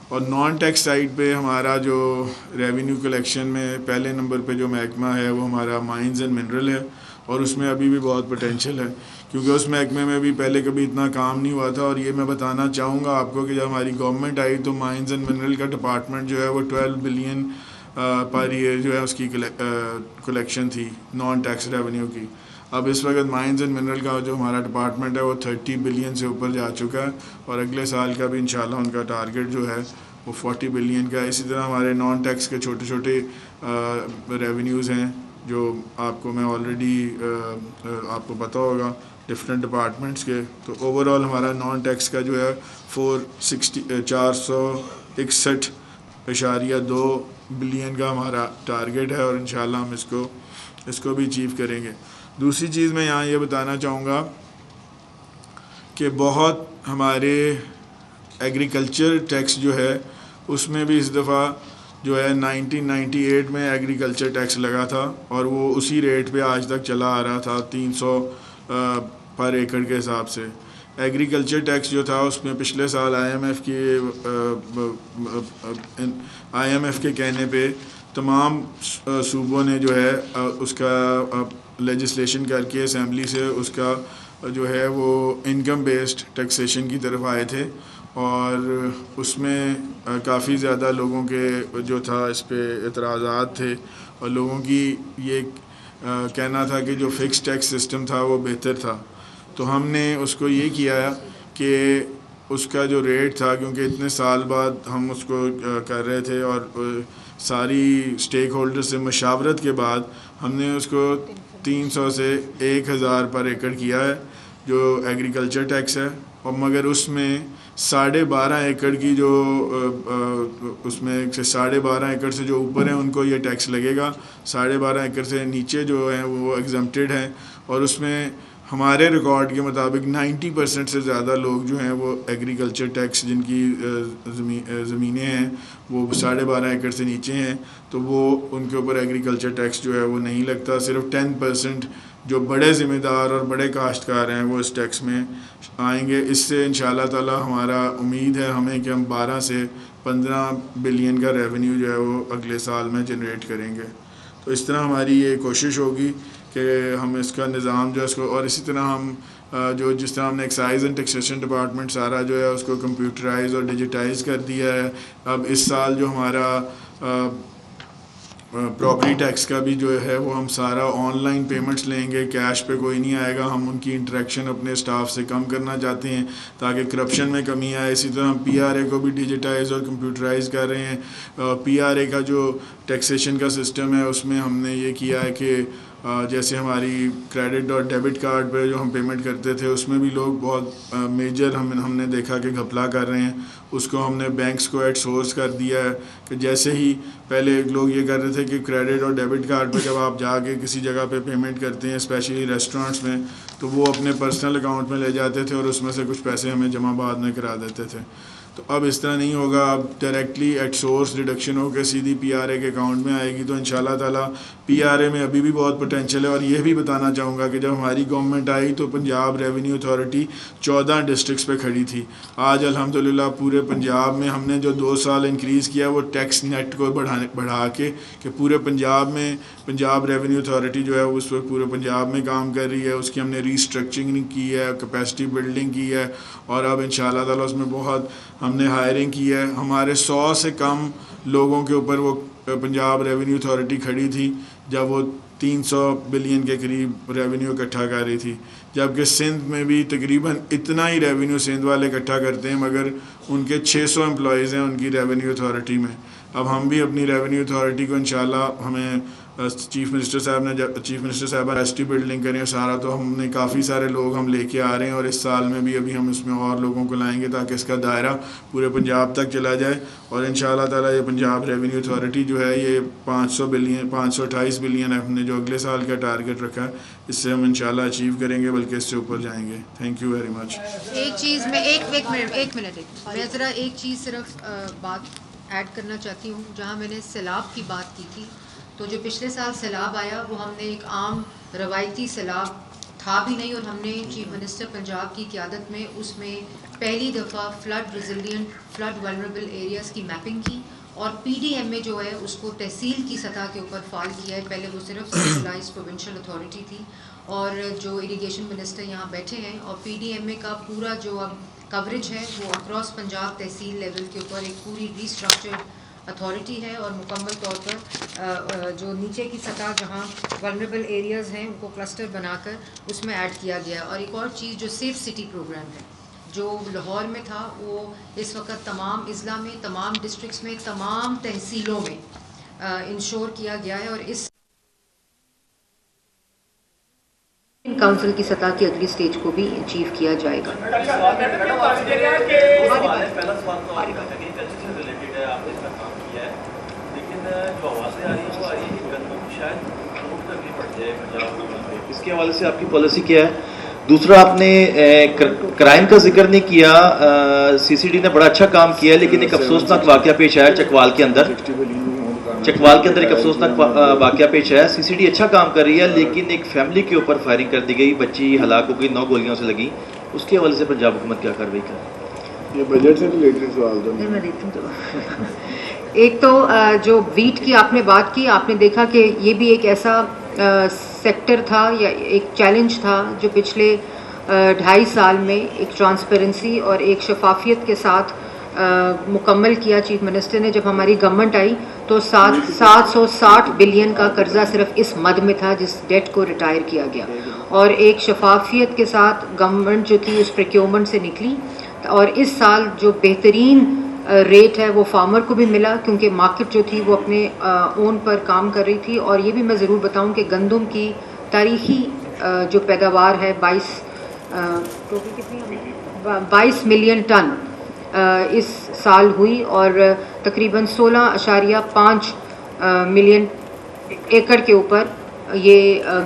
اور نان ٹیکس سائڈ پہ ہمارا جو ریونیو کلیکشن میں پہلے نمبر پہ جو محکمہ ہے وہ ہمارا مائنز اینڈ منرل ہے، اور اس میں ابھی بھی بہت پوٹینشیل ہے، کیونکہ اس محکمے میں بھی پہلے کبھی اتنا کام نہیں ہوا تھا۔ اور یہ میں بتانا چاہوں گا آپ کو کہ جب ہماری گورنمنٹ آئی تو مائنز اینڈ منرل کا ڈپارٹمنٹ جو ہے وہ 12 بلین پر ایئر جو ہے اس کی کلیکشن تھی نان ٹیکس ریونیو کی۔ اب اس وقت مائنز اینڈ منرل کا جو ہمارا ڈپارٹمنٹ ہے وہ 30 بلین سے اوپر جا چکا ہے، اور اگلے سال کا بھی انشاءاللہ ان کا ٹارگیٹ جو ہے وہ 40 بلین کا ہے۔ اسی طرح ہمارے نان ٹیکس کے چھوٹے چھوٹے ریونیوز ہیں جو آپ کو میں آلریڈی آپ کو پتہ ہوگا ڈفرینٹ ڈپارٹمنٹس کے۔ تو اوور آل ہمارا نان ٹیکس کا جو ہے 461.2 بلین کا ہمارا ٹارگیٹ ہے، اور انشاءاللہ ہم اس کو بھی اچیو کریں گے۔ دوسری چیز میں یہاں یہ بتانا چاہوں گا کہ بہت ہمارے ایگریکلچر ٹیکس جو ہے اس میں بھی اس دفعہ جو ہے 1998 میں ایگریکلچر ٹیکس لگا تھا اور وہ اسی ریٹ پہ آج تک چلا آ رہا تھا 300 پر ایکڑ کے حساب سے. ایگریکلچر ٹیکس جو تھا اس میں پچھلے سال آئی ایم ایف کے کہنے پہ تمام صوبوں نے جو ہے اس کا لیجسلیشن کر کے اسمبلی سے اس کا جو ہے وہ انکم بیسڈ ٹیکسیشن کی طرف آئے تھے اور اس میں کافی زیادہ لوگوں کے جو تھا اس پہ اعتراضات تھے اور لوگوں کی یہ کہنا تھا کہ جو فکس ٹیکس سسٹم تھا وہ بہتر تھا. تو ہم نے اس کو یہ کیا کہ اس کا جو ریٹ تھا کیونکہ اتنے سال بعد ہم اس کو کر رہے تھے اور ساری اسٹیک ہولڈر سے مشاورت کے بعد ہم نے اس کو 300 سے 1000 پر ایکڑ کیا ہے جو ایگریکلچر ٹیکس ہے. اور مگر اس میں 12.5 ایکڑ کی جو اس میں 12.5 ایکڑ سے جو اوپر ہیں ان کو یہ ٹیکس لگے گا. 12.5 ایکڑ سے نیچے جو ہیں وہ ایگزمپٹڈ ہیں اور اس میں ہمارے ریکارڈ کے مطابق 90% سے زیادہ لوگ جو ہیں وہ ایگریکلچر ٹیکس جن کی زمینیں ہیں وہ 12.5 ایکڑ سے نیچے ہیں تو وہ ان کے اوپر ایگریکلچر ٹیکس جو ہے وہ نہیں لگتا. صرف 10% جو بڑے ذمہ دار اور بڑے کاشتکار ہیں وہ اس ٹیکس میں آئیں گے. اس سے انشاءاللہ تعالی ہمارا امید ہے ہمیں کہ ہم 12 سے 15 بلین کا ریونیو جو ہے وہ اگلے سال میں جنریٹ کریں گے. تو اس طرح ہماری یہ کوشش ہوگی کہ ہم اس کا نظام جو ہے اس کو اور اسی طرح ہم جو جس طرح ہم نے ایکسائز اینڈ ٹیکسیشن ڈپارٹمنٹ سارا جو ہے اس کو کمپیوٹرائز اور ڈیجیٹائز کر دیا ہے. اب اس سال جو ہمارا پراپرٹی ٹیکس کا بھی جو ہے وہ ہم سارا آن لائن پیمنٹس لیں گے, کیش پہ کوئی نہیں آئے گا. ہم ان کی انٹریکشن اپنے اسٹاف سے کم کرنا چاہتے ہیں تاکہ کرپشن میں کمی آئے. اسی طرح ہم پی آر اے کو بھی ڈیجیٹائز اور کمپیوٹرائز کر رہے ہیں. پی آر اے کا جو ٹیکسیشن کا سسٹم ہے اس میں ہم نے یہ کیا ہے کہ جیسے ہماری کریڈٹ اور ڈیبٹ کارڈ پہ جو ہم پیمنٹ کرتے تھے اس میں بھی لوگ بہت میجر ہم نے دیکھا کہ گھپلا کر رہے ہیں. اس کو ہم نے بینکس کو ایٹ سورس کر دیا ہے کہ جیسے ہی پہلے لوگ یہ کر رہے تھے کہ کریڈٹ اور ڈیبٹ کارڈ پہ جب آپ جا کے کسی جگہ پہ پیمنٹ کرتے ہیں اسپیشلی ریسٹورینٹس میں تو وہ اپنے پرسنل اکاؤنٹ میں لے جاتے تھے اور اس میں سے کچھ پیسے ہمیں جمع بعد میں کرا دیتے تھے. تو اب اس طرح نہیں ہوگا, اب ڈائریکٹلی ایٹ سورس ڈیڈکشن ہو کے سیدھی پی آر اے کے اکاؤنٹ میں آئے گی. تو انشاءاللہ تعالی پی آر اے میں ابھی بھی بہت پوٹینشیل ہے. اور یہ بھی بتانا چاہوں گا کہ جب ہماری گورنمنٹ آئی تو پنجاب ریونیو اتھارٹی 14 ڈسٹرکٹس پہ کھڑی تھی. آج الحمدللہ پورے پنجاب میں ہم نے جو 2 سال انکریز کیا وہ ٹیکس نیٹ کو بڑھا کے کہ پورے پنجاب میں پنجاب ریونیو اتھارٹی جو ہے اس وقت پورے پنجاب میں کام کر رہی ہے. اس کی ہم نے ریسٹرکچرنگ کی ہے, کیپیسٹی بلڈنگ کی ہے اور اب انشاءاللہ تعالی اس میں بہت ہم نے ہائرنگ کی ہے. ہمارے 100 سے کم لوگوں کے اوپر وہ پنجاب ریونیو اتھارٹی کھڑی تھی جب وہ 300 بلین کے قریب ریونیو اکٹھا کر رہی تھی, جبکہ سندھ میں بھی تقریباً اتنا ہی ریونیو سندھ والے اکٹھا کرتے ہیں مگر ان کے 600 امپلائیز ہیں ان کی ریونیو اتھارٹی میں. اب ہم بھی اپنی ریونیو اتھارٹی کو انشاءاللہ ہمیں چیف منسٹر صاحبہ کیپیسٹی بلڈنگ کریں سارا, تو ہم نے کافی سارے لوگ ہم لے کے آ رہے ہیں اور اس سال میں بھی ابھی ہم اس میں اور لوگوں کو لائیں گے تاکہ اس کا دائرہ پورے پنجاب تک چلا جائے. اور انشاءاللہ تعالی یہ پنجاب ریونیو اتھارٹی جو ہے یہ 528 بلین ہم نے جو اگلے سال کا ٹارگٹ رکھا ہے اس سے ہم انشاءاللہ اچیو کریں گے بلکہ اس سے اوپر جائیں گے. Thank you very much. ایک چیز میں ایک منٹ میں ذرا ایک چیز صرف بات ایڈ کرنا چاہتی ہوں. جہاں میں نے سیلاب کی بات کی تھی تو جو پچھلے سال سیلاب آیا وہ ہم نے ایک عام روایتی سیلاب تھا بھی نہیں, اور ہم نے چیف منسٹر پنجاب کی قیادت میں اس میں پہلی دفعہ flood resilient flood vulnerable areas کی میپنگ کی اور پی ڈی ایم اے جو ہے اس کو تحصیل کی سطح کے اوپر فعال کیا ہے. پہلے وہ صرف سینٹرلائز پروونشل اتھارٹی تھی اور جو اریگیشن منسٹر یہاں بیٹھے ہیں اور پی ڈی ایم اے کا پورا جو اب کوریج ہے وہ اکراس پنجاب تحصیل لیول کے اوپر ایک پوری ریسٹرکچرڈ اتھارٹی ہے اور مکمل طور پر جو نیچے کی سطح جہاں ولنریبل ایریاز ہیں ان کو کلسٹر بنا کر اس میں ایڈ کیا گیا. اور ایک اور چیز جو سیف سٹی پروگرام ہے جو لاہور میں تھا وہ اس وقت تمام اضلاع میں تمام ڈسٹرکٹس میں تمام تحصیلوں میں انشور کیا گیا ہے اور اس کونسل کی سطح کی اگلی سٹیج کو بھی اچیو کیا جائے گا. اس کے حوالے سے آپ کی پالیسی کیا ہے؟ دوسرا آپ نے کرائم کا ذکر نہیں کیا. سی سی ڈی نے بڑا اچھا کام کیا ہے, لیکن ایک افسوسناک واقعہ پیش آیا چکوال کے اندر. ایک افسوسناک واقعہ پیش آیا. سی سی ڈی اچھا کام کر رہی ہے, لیکن ایک فیملی کے اوپر فائرنگ کر دی گئی, بچی ہلاک ہو گئی, 9 گولیوں سے لگی. اس کے حوالے سے پنجاب حکومت کیا کارروائی کر رہی ہے؟ یہ بجٹ سے ریلیٹڈ سوال تھا. ایک تو جو ویٹ کی آپ نے بات کی, آپ نے دیکھا کہ یہ بھی ایک ایسا سیکٹر تھا یا ایک چیلنج تھا جو پچھلے 2.5 سال میں ایک ٹرانسپیرنسی اور ایک شفافیت کے ساتھ مکمل کیا چیف منسٹر نے. جب ہماری گورنمنٹ آئی تو 760 بلین کا قرضہ صرف اس مد میں تھا جس ڈیٹ کو ریٹائر کیا گیا, اور ایک شفافیت کے ساتھ گورنمنٹ جو تھی اس پروکیورمنٹ سے نکلی. اور اس سال جو بہترین ریٹ ہے وہ فارمر کو بھی ملا, کیونکہ مارکیٹ جو تھی وہ اپنے اون پر کام کر رہی تھی. اور یہ بھی میں ضرور بتاؤں کہ گندم کی تاریخی جو پیداوار ہے 22 ملین ٹن اس سال ہوئی, اور تقریباً 16.5 ملین ایکڑ کے اوپر یہ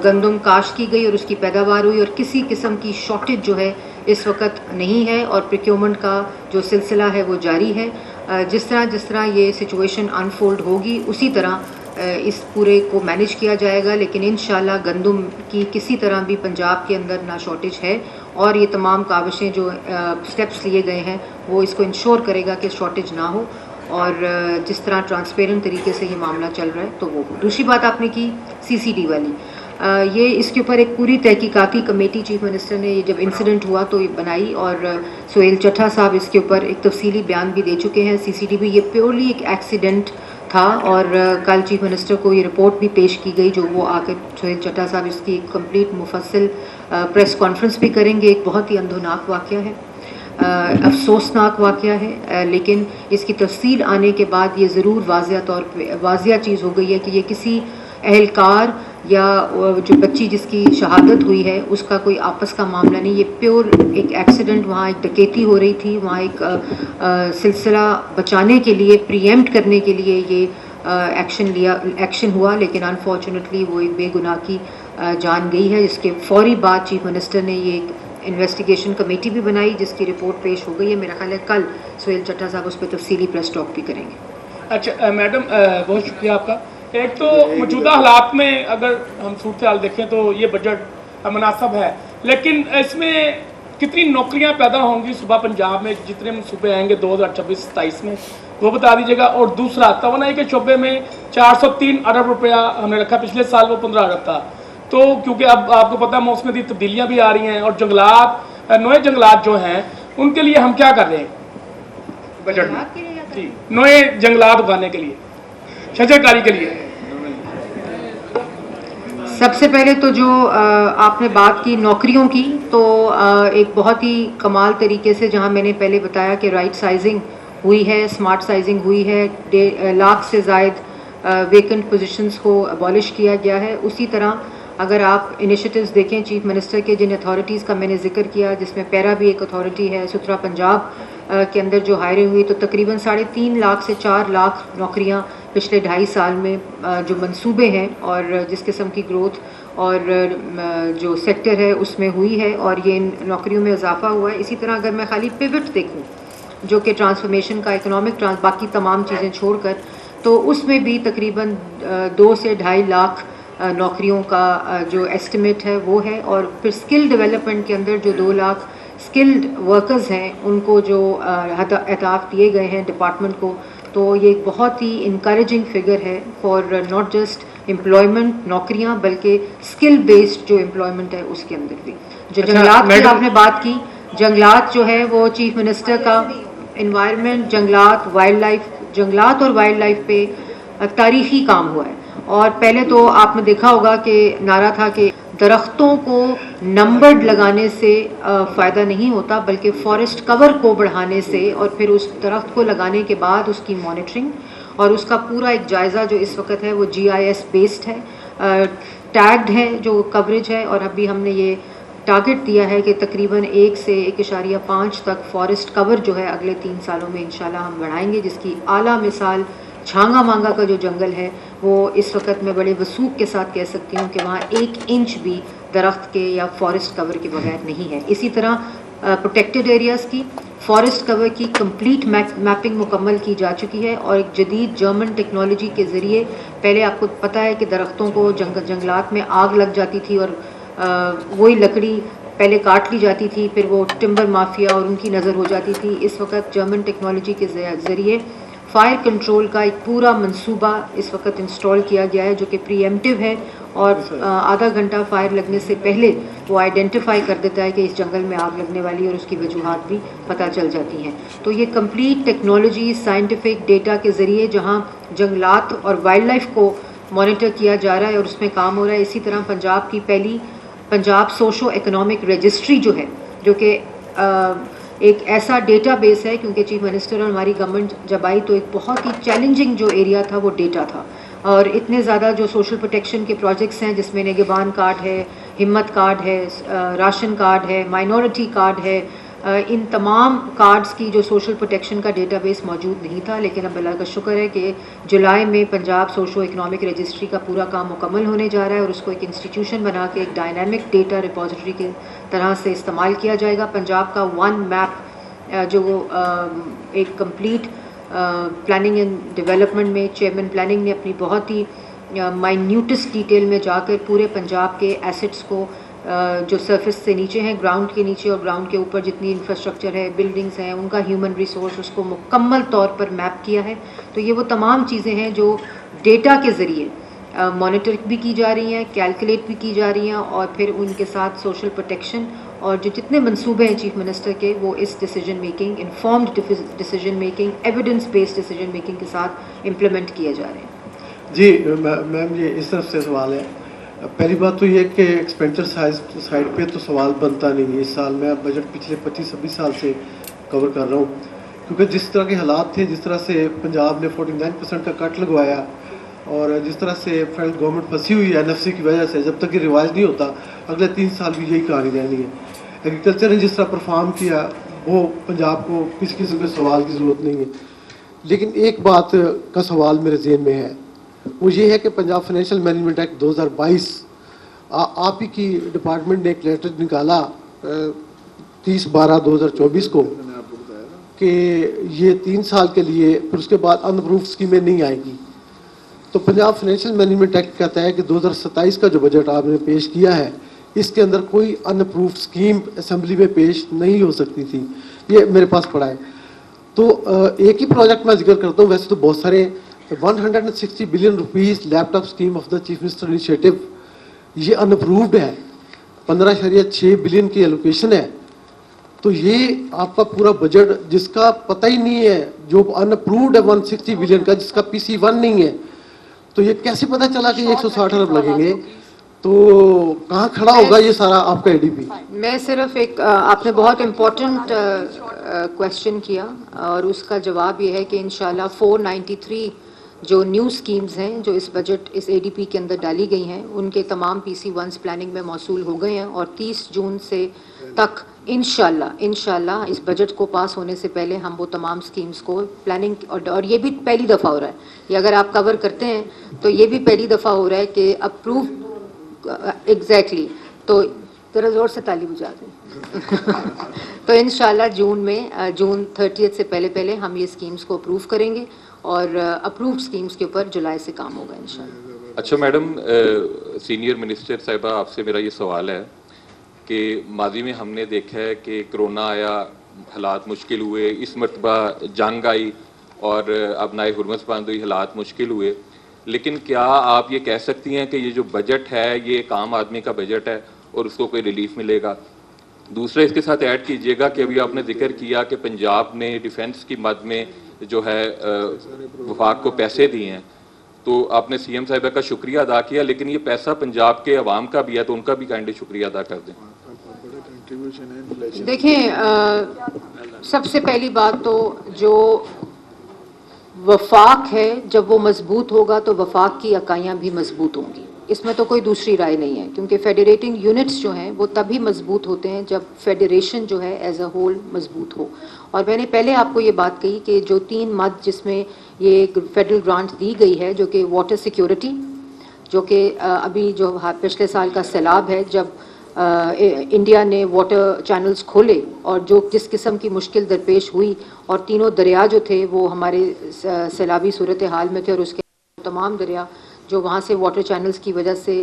گندم کاشت کی گئی اور اس کی پیداوار ہوئی, اور کسی قسم کی شارٹیج جو ہے اس وقت نہیں ہے, اور پروکیورمنٹ کا جو سلسلہ ہے وہ جاری ہے. جس طرح یہ سچویشن انفولڈ ہوگی اسی طرح اس پورے کو مینیج کیا جائے گا. لیکن انشاءاللہ گندم کی کسی طرح بھی پنجاب کے اندر نہ شارٹیج ہے, اور یہ تمام کاوشیں جو سٹیپس لیے گئے ہیں وہ اس کو انشور کرے گا کہ شارٹیج نہ ہو, اور جس طرح ٹرانسپیرنٹ طریقے سے یہ معاملہ چل رہا ہے تو وہ. دوسری بات آپ نے کی سی سی ڈی والی, یہ اس کے اوپر ایک پوری تحقیقاتی کمیٹی چیف منسٹر نے یہ جب انسیڈنٹ ہوا تو یہ بنائی, اور سہیل چٹھا صاحب اس کے اوپر ایک تفصیلی بیان بھی دے چکے ہیں. سی سی ڈی بھی یہ پیورلی ایک ایکسیڈنٹ تھا, اور کل چیف منسٹر کو یہ رپورٹ بھی پیش کی گئی جو وہ آ کر سہیل چٹھا صاحب اس کی ایک کمپلیٹ مفصل پریس کانفرنس بھی کریں گے. ایک بہت ہی اندھوناک واقعہ ہے, افسوسناک واقعہ ہے, لیکن اس کی تفصیل آنے کے بعد یہ ضرور واضح چیز ہو گئی ہے کہ یہ کسی اہلکار یا جو بچی جس کی شہادت ہوئی ہے اس کا کوئی آپس کا معاملہ نہیں. یہ پیور ایک ایکسیڈنٹ, وہاں ایک ڈکیتی ہو رہی تھی, وہاں ایک سلسلہ بچانے کے لیے, پریمپٹ کرنے کے لیے یہ ایکشن ہوا, لیکن انفارچونیٹلی وہ ایک بے گناہ کی جان گئی ہے, جس کے فوری بعد چیف منسٹر نے یہ ایک انویسٹیگیشن کمیٹی بھی بنائی جس کی رپورٹ پیش ہو گئی ہے. میرا خیال ہے کل سہیل چٹھا صاحب اس پہ تفصیلی پریس ٹاک بھی کریں گے. اچھا میڈم, بہت شکریہ آپ کا. ایک تو موجودہ حالات میں اگر ہم صورتحال دیکھیں تو یہ بجٹ مناسب ہے, لیکن اس میں کتنی نوکریاں پیدا ہوں گی صوبہ پنجاب میں, جتنے منصوبے آئیں گے 2026-27 میں وہ بتا دیجیے گا. اور دوسرا توانائی کے شعبے میں 403 ارب روپیہ ہم نے رکھا, پچھلے سال وہ 15 ارب تھا. تو کیونکہ اب آپ کو پتہ ہے موسمیاتی تبدیلیاں بھی آ رہی ہیں, اور جنگلات, نئے جنگلات جو ہیں ان کے لیے ہم کیا کر رہے ہیں بجٹ میں؟ جی, نئے جنگلات اگانے کے لیے, شجر کاری کے لیے. سب سے پہلے تو جو آپ نے بات کی نوکریوں کی, تو ایک بہت ہی کمال طریقے سے جہاں میں نے پہلے بتایا کہ رائٹ سائزنگ ہوئی ہے, اسمارٹ سائزنگ ہوئی ہے, 1 لاکھ سے زائد ویکنٹ پوزیشنز کو ابالش کیا گیا ہے. اسی طرح اگر آپ انیشیٹوز دیکھیں چیف منسٹر کے, جن اتھارٹیز کا میں نے ذکر کیا جس میں پیرا بھی ایک اتھارٹی ہے, سترا پنجاب کے اندر جو ہائرنگ ہوئی, تو تقریباً 3.5 لاکھ سے 4 لاکھ نوکریاں پچھلے 2.5 سال میں جو منصوبے ہیں اور جس قسم کی گروتھ اور جو سیکٹر ہے اس میں ہوئی ہے, اور یہ ان نوکریوں میں اضافہ ہوا ہے. اسی طرح اگر میں خالی پیوٹ دیکھوں جو کہ ٹرانسفارمیشن کا اکنامک باقی تمام چیزیں چھوڑ کر, تو اس میں بھی تقریباً 2 سے 2.5 لاکھ نوکریوں کا جو ایسٹیمیٹ ہے وہ ہے. اور پھر اسکل ڈیولپمنٹ کے اندر جو 2 لاکھ اسکلڈ ورکرز ہیں ان کو جو اہداف دیے گئے ہیں ڈپارٹمنٹ کو, تو یہ ایک بہت ہی انکریجنگ فگر ہے فار ناٹ جسٹ امپلائمنٹ نوکریاں بلکہ اسکل بیسڈ جو امپلائمنٹ ہے اس کے اندر بھی. جو جنگلات کی آپ نے بات کی, جنگلات جو ہے وہ چیف منسٹر کا انوائرمنٹ, جنگلات اور وائلڈ لائف پہ تاریخی کام ہوا ہے. اور پہلے تو آپ نے دیکھا ہوگا کہ نعرہ تھا کہ درختوں کو نمبرڈ لگانے سے فائدہ نہیں ہوتا بلکہ فارسٹ کور کو بڑھانے سے, اور پھر اس درخت کو لگانے کے بعد اس کی مانیٹرنگ اور اس کا پورا ایک جائزہ جو اس وقت ہے وہ GIS بیسڈ ہے, ٹیگڈ ہے جو کوریج ہے. اور ابھی ہم نے یہ ٹارگٹ دیا ہے کہ تقریباً 1 سے 1.5 تک فارسٹ کور جو ہے اگلے 3 سالوں میں انشاءاللہ ہم بڑھائیں گے, جس کی اعلیٰ مثال چھانگا مانگا کا جو جنگل ہے وہ اس وقت میں بڑے وثوق کے ساتھ کہہ سکتی ہوں کہ وہاں 1 انچ بھی درخت کے یا فارسٹ کور کے بغیر نہیں ہے. اسی طرح پروٹیکٹڈ ایریاز کی فارسٹ کور کی کمپلیٹ میپنگ مکمل کی جا چکی ہے, اور ایک جدید جرمن ٹیکنالوجی کے ذریعے, پہلے آپ کو پتہ ہے کہ درختوں کو جنگلات میں آگ لگ جاتی تھی اور وہی لکڑی پہلے کاٹ لی جاتی تھی, پھر وہ ٹمبر مافیا اور ان کی نظر ہو جاتی تھی. اس وقت جرمن ٹیکنالوجی کے ذریعے فائر کنٹرول کا ایک پورا منصوبہ اس وقت انسٹال کیا گیا ہے جو کہ پری ایمپٹیو ہے, اور آدھا گھنٹہ فائر لگنے سے پہلے وہ آئیڈینٹیفائی کر دیتا ہے کہ اس جنگل میں آگ لگنے والی ہے, اور اس کی وجوہات بھی پتہ چل جاتی ہیں. تو یہ کمپلیٹ ٹیکنالوجی سائنٹیفک ڈیٹا کے ذریعے جہاں جنگلات اور وائلڈ لائف کو مانیٹر کیا جا رہا ہے اور اس میں کام ہو رہا ہے. اسی طرح پنجاب کی پہلی پنجاب سوشو اکنامک رجسٹری جو ہے, جو کہ ایک ایسا ڈیٹا بیس ہے, کیونکہ چیف منسٹر اور ہماری گورنمنٹ جب آئی تو ایک بہت ہی چیلنجنگ جو ایریا تھا وہ ڈیٹا تھا, اور اتنے زیادہ جو سوشل پروٹیکشن کے پروجیکٹس ہیں جس میں نگہبان کارڈ ہے, ہمت کارڈ ہے, راشن کارڈ ہے, مائنورٹی کارڈ ہے, ان تمام کارڈز کی جو سوشل پروٹیکشن کا ڈیٹا بیس موجود نہیں تھا. لیکن اب اللہ کا شکر ہے کہ جولائی میں پنجاب سوشو اکنامک رجسٹری کا پورا کام مکمل ہونے جا رہا ہے, اور اس کو ایک انسٹیٹیوشن بنا کے ایک ڈائنامک ڈیٹا ریپوزیٹری کی طرح سے استعمال کیا جائے گا. پنجاب کا ون میپ جو ایک کمپلیٹ پلاننگ اینڈ ڈیولپمنٹ میں چیئرمین پلاننگ نے اپنی بہت ہی مائنیوٹسٹ ڈیٹیل میں جا کر پورے پنجاب کے ایسٹس کو جو سرفس سے نیچے ہیں, گراؤنڈ کے نیچے اور گراؤنڈ کے اوپر جتنی انفراسٹرکچر ہے, بلڈنگز ہیں, ان کا ہیومن ریسورس, اس کو مکمل طور پر میپ کیا ہے. تو یہ وہ تمام چیزیں ہیں جو ڈیٹا کے ذریعے مانیٹر بھی کی جا رہی ہیں, کیلکولیٹ بھی کی جا رہی ہیں, اور پھر ان کے ساتھ سوشل پروٹیکشن اور جو جتنے منصوبے ہیں چیف منسٹر کے وہ اس decision making, informed decision making, evidence based decision making کے ساتھ امپلیمنٹ کیے جا رہے ہیں. جی میم, یہ اس طرف سے سوال ہے. پہلی بات تو یہ کہ ایکسپینڈیچر سائڈ پہ تو سوال بنتا نہیں ہے. اس سال میں بجٹ پچھلے 25-26 سال سے کور کر رہا ہوں, کیونکہ جس طرح کے حالات تھے, جس طرح سے پنجاب نے 49% کا کٹ لگوایا, اور جس طرح سے فیڈرل گورنمنٹ پھنسی ہوئی ہے NFC کی وجہ سے, جب تک یہ ریوائز نہیں ہوتا اگلے 3 سال بھی یہی کہانی رہنی ہے. ایگریکلچر نے جس طرح پرفارم کیا وہ پنجاب کو کسی قسم کے سوال کی ضرورت نہیں ہے. لیکن ایک بات کا سوال میرے ذہن میں ہے, وہ یہ ہے کہ پنجاب فائنینشیل مینجمنٹ ایکٹ 2022 آپ ہی کی ڈپارٹمنٹ نے ایک لیٹر نکالا 30/12/2024 کو کہ یہ 3 سال کے لیے, پھر اس کے بعد ان اپرووڈ اسکیمیں نہیں آئیں گی. تو پنجاب فائنینشیل مینجمنٹ ایکٹ کہتا ہے کہ 2027 کا جو بجٹ آپ نے پیش کیا ہے اس کے اندر کوئی ان اپرووڈ اسکیم اسمبلی میں پیش نہیں ہو سکتی تھی. یہ میرے پاس پڑا ہے. تو ایک ہی پروجیکٹ میں ذکر کرتا ہوں, ویسے تو بہت سارے 160 billion rupees laptop scheme of the chief minister initiative, یہ ان اپرووڈ ہے. 15.6 بلین کی ایلوکیشن ہے. تو یہ آپ کا پورا بجٹ جس کا پتہ ہی نہیں ہے, جو ان اپرووڈ ہے 160 بلین کا, جس کا PC1 نہیں ہے, تو یہ کیسے پتہ چلا کہ 160 ارب لگیں گے؟ تو کہاں کھڑا ہوگا یہ سارا آپ کا ADP؟ میں صرف ایک, آپ نے بہت امپورٹنٹ کویشچن کیا, اور اس کا جواب یہ ہے کہ انشاءاللہ 493 جو نیو اسکیمز ہیں جو اس بجٹ اس ADP کے اندر ڈالی گئی ہیں ان کے تمام PC1s پلاننگ میں موصول ہو گئے ہیں, اور 30 جون سے تک انشاءاللہ اس بجٹ کو پاس ہونے سے پہلے ہم وہ تمام اسکیمز کو پلاننگ, اور یہ بھی پہلی دفعہ ہو رہا ہے, یہ اگر آپ کور کرتے ہیں تو یہ بھی پہلی دفعہ ہو رہا ہے کہ اپروو ایگزیکٹلی. تو ذرا زور سے تالی بجا دیں. تو انشاءاللہ جون 30 سے پہلے ہم یہ اسکیمز کو اپروو کریں گے, اور اپرووڈ اسکیمز کے اوپر جولائی سے کام ہوگا انشاءاللہ. اچھا میڈم, سینئر منسٹر صاحبہ, آپ سے میرا یہ سوال ہے کہ ماضی میں ہم نے دیکھا ہے کہ کرونا آیا, حالات مشکل ہوئے, اس مرتبہ جنگ آئی اور اب نئے حرمت بند ہوئی, حالات مشکل ہوئے, لیکن کیا آپ یہ کہہ سکتی ہیں کہ یہ جو بجٹ ہے یہ ایک عام آدمی کا بجٹ ہے اور اس کو کوئی ریلیف ملے گا؟ دوسرا اس کے ساتھ ایڈ کیجئے گا کہ ابھی آپ نے ذکر کیا کہ پنجاب نے ڈیفنس کی مد میں جو ہے وفاق کو پیسے دیے ہیں, تو آپ نے CM صاحبہ کا شکریہ ادا کیا, لیکن یہ پیسہ پنجاب کے عوام کا بھی ہے, تو ان کا بھی کائنڈلی شکریہ ادا کر دیں. دیکھیں, سب سے پہلی بات تو جو وفاق ہے جب وہ مضبوط ہوگا تو وفاق کی اکائیاں بھی مضبوط ہوں گی, اس میں تو کوئی دوسری رائے نہیں ہے, کیونکہ فیڈریٹنگ یونٹس جو ہیں وہ تبھی مضبوط ہوتے ہیں جب فیڈریشن جو ہے ایز اے ہول مضبوط ہو. اور میں نے پہلے آپ کو یہ بات کہی کہ جو 3 مد جس میں یہ فیڈرل گرانٹ دی گئی ہے, جو کہ واٹر سیکیورٹی, جو کہ ابھی جو پچھلے سال کا سیلاب ہے، جب انڈیا نے واٹر چینلز کھولے اور جو جس قسم کی مشکل درپیش ہوئی، اور تینوں دریا جو تھے وہ ہمارے سیلابی صورتحال میں تھے، اور اس کے تمام دریا جو وہاں سے واٹر چینلز کی وجہ سے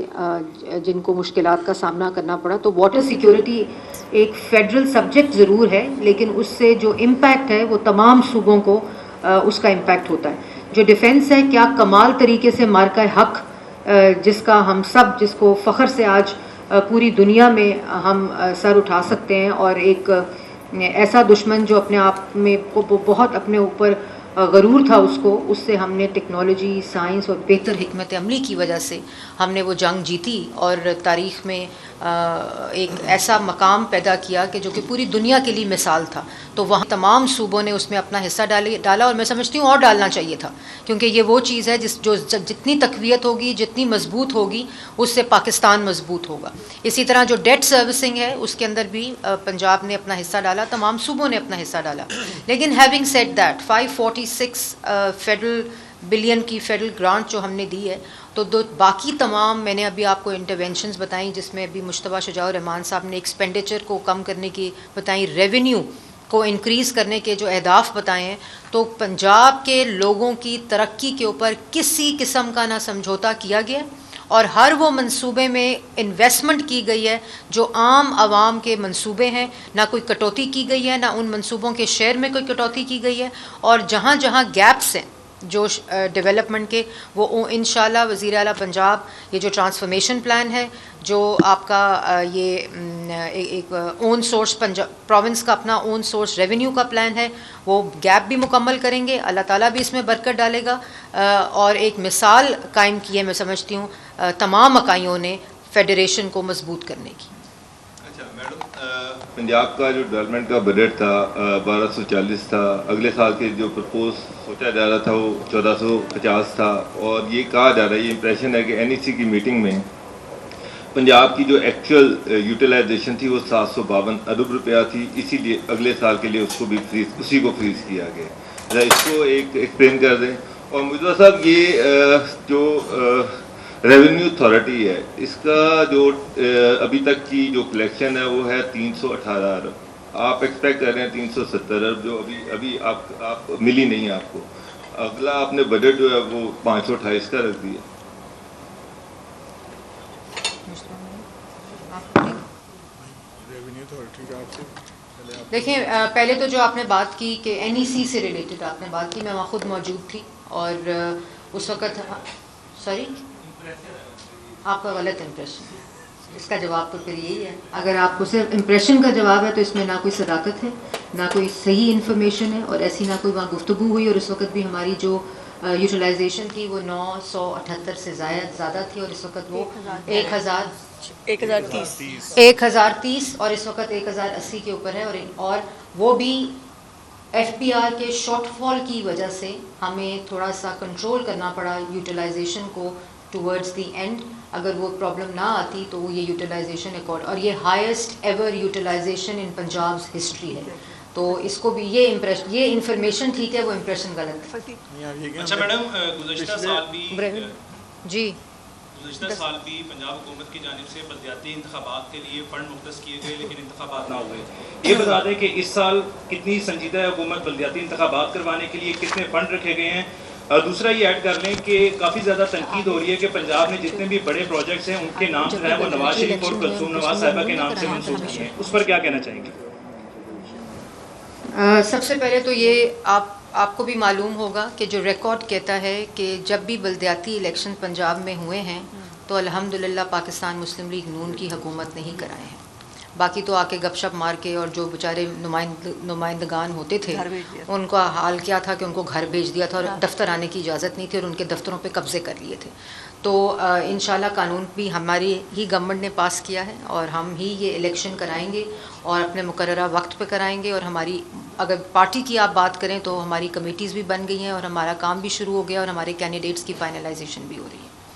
جن کو مشکلات کا سامنا کرنا پڑا. تو واٹر سیکیورٹی ایک فیڈرل سبجیکٹ ضرور ہے، لیکن اس سے جو امپیکٹ ہے وہ تمام صوبوں کو اس کا امپیکٹ ہوتا ہے. جو ڈیفنس ہے، کیا کمال طریقے سے مارکہ حق، جس کا ہم سب، جس کو فخر سے آج پوری دنیا میں ہم سر اٹھا سکتے ہیں، اور ایک ایسا دشمن جو اپنے آپ میں بہت اپنے اوپر غرور تھا، اس سے ہم نے ٹیکنالوجی، سائنس اور بہتر حکمت عملی کی وجہ سے ہم نے وہ جنگ جیتی، اور تاریخ میں ایک ایسا مقام پیدا کیا کہ جو کہ پوری دنیا کے لیے مثال تھا. تو وہاں تمام صوبوں نے اس میں اپنا حصہ ڈالا، اور میں سمجھتی ہوں اور ڈالنا چاہیے تھا، کیونکہ یہ وہ چیز ہے جو جتنی تقویت ہوگی، جتنی مضبوط ہوگی، اس سے پاکستان مضبوط ہوگا. اسی طرح جو ڈیٹ سروسنگ ہے، اس کے اندر بھی پنجاب نے اپنا حصہ ڈالا، تمام صوبوں نے اپنا حصہ ڈالا. لیکن having said that 546 federal billion کی فیڈرل گرانٹ جو ہم نے دی ہے، تو باقی تمام میں نے ابھی آپ کو انٹرونشنز بتائیں، جس میں ابھی مجتبیٰ شجاع الرحمان صاحب نے ایکسپینڈیچر کو کم کرنے کی بتائیں، ریونیو کو انکریز کرنے کے جو اہداف بتائے ہیں. تو پنجاب کے لوگوں کی ترقی کے اوپر کسی قسم کا نہ سمجھوتا کیا گیا، اور ہر وہ منصوبے میں انویسٹمنٹ کی گئی ہے جو عام عوام کے منصوبے ہیں. نہ کوئی کٹوتی کی گئی ہے، نہ ان منصوبوں کے شیئر میں کوئی کٹوتی کی گئی ہے. اور جہاں جہاں گیپس ہیں جو ڈیولپمنٹ کے، وہ انشاءاللہ وزیر اعلیٰ پنجاب یہ جو ٹرانسفارمیشن پلان ہے، جو آپ کا یہ ایک اون سورس پروونس کا اپنا اون سورس ریونیو کا پلان ہے، وہ گیپ بھی مکمل کریں گے. اللہ تعالیٰ بھی اس میں برکت ڈالے گا، اور ایک مثال قائم کی ہے میں سمجھتی ہوں تمام اکائیوں نے فیڈریشن کو مضبوط کرنے کی. پنجاب کا جو ڈیولپمنٹ کا بجٹ تھا 1240 تھا، اگلے سال کے جو پرپوز سوچا جا رہا تھا وہ 1450 تھا، اور یہ کہا جا رہا ہے، یہ امپریشن ہے کہ NEC کی میٹنگ میں پنجاب کی جو ایکچوئل یوٹیلائزیشن تھی وہ 752 ارب روپیہ تھی، اسی لیے اگلے سال کے لیے اسی کو فریز کیا گیا. ذرا اس کو ایک ایکسپلین کر دیں. اور مجھے صاحب یہ جو ریونیو اتھارٹی ہے، اس کا جو ابھی تک کی جو کلیکشن ہے وہ ہے 318 ارب. آپ ایکسپیکٹ کر رہے ہیں 370 ارب، جو ابھی آپ ملی نہیں آپ کو. اگلا آپ نے بجٹ جو ہے وہ 528 کا رکھ دیا. دیکھیں، پہلے تو جو آپ نے بات کی کہ NEC سے ریلیٹڈ آپ نے بات کی، میں وہاں خود موجود تھی، اور اس وقت سوری آپ کا غلط امپریشن ہے. اس کا جواب تو پھر یہی ہے، اگر آپ کو صرف امپریشن کا جواب ہے تو اس میں نہ کوئی صداقت ہے، نہ کوئی صحیح انفارمیشن ہے، اور ایسی نہ کوئی وہاں گفتگو ہوئی. اور اس وقت بھی ہماری جو یوٹیلائزیشن تھی وہ 978 سے زیادہ تھی، اور اس وقت وہ 1030 اور اس وقت 1080 کے اوپر ہے. اور وہ بھی FPR کے شارٹ فال کی وجہ سے ہمیں تھوڑا سا کنٹرول کرنا پڑا یوٹیلائزیشن کو ٹورڈز دی اینڈ. اگر وہ پرابلم نہ آتی تو وہ یہ یوٹیلائزیشن اور یہ ہائیسٹ ایور یوٹیلائزیشن ان پنجاب ہسٹری ہے. تو اس کو بھی یہ انفارمیشن ٹھیک ہے، وہ امپریشن غلط ہے. اچھا میڈم، گزشتہ سال بھی پنجاب حکومت کی جانب سے بلدیاتی انتخابات کے لیے فنڈ مختص کیے گئے، لیکن انتخابات نہ ہوئے. یہ بتا دیں کہ اس سال کتنی سنجیدہ ہے حکومت بلدیاتی انتخابات کروانے کے لیے، کتنے فنڈ رکھے گئے ہیں؟ دوسرا یہ ایڈ کر لیں کہ کافی زیادہ تنقید ہو رہی ہے کہ پنجاب میں جتنے بھی بڑے پروجیکٹس ہیں ان کے نام جو ہے وہ نواز شریف اور کلثوم نواز صاحبہ کے نام سے منسوخ کیے ہیں. اس پر کیا کہنا چاہیں گے؟ سب سے پہلے تو یہ آپ کو بھی معلوم ہوگا کہ جو ریکارڈ کہتا ہے کہ جب بھی بلدیاتی الیکشن پنجاب میں ہوئے ہیں تو الحمدللہ پاکستان مسلم لیگ نون کی حکومت نے ہی کرائے ہیں. باقی تو آ کے گپ شپ مار کے، اور جو بیچارے نمائندگان ہوتے تھے ان کا حال کیا تھا کہ ان کو گھر بھیج دیا تھا، اور دفتر آنے کی اجازت نہیں تھی، اور ان کے دفتروں پہ قبضے کر لیے تھے. تو انشاءاللہ قانون بھی ہماری ہی گورنمنٹ نے پاس کیا ہے، اور ہم ہی یہ الیکشن کرائیں گے، اور اپنے مقررہ وقت پہ کرائیں گے. اور ہماری اگر پارٹی کی آپ بات کریں تو ہماری کمیٹیز بھی بن گئی ہیں، اور ہمارا کام بھی شروع ہو گیا، اور ہمارے کینڈیڈیٹس کی فائنلائزیشن بھی ہو رہی ہے.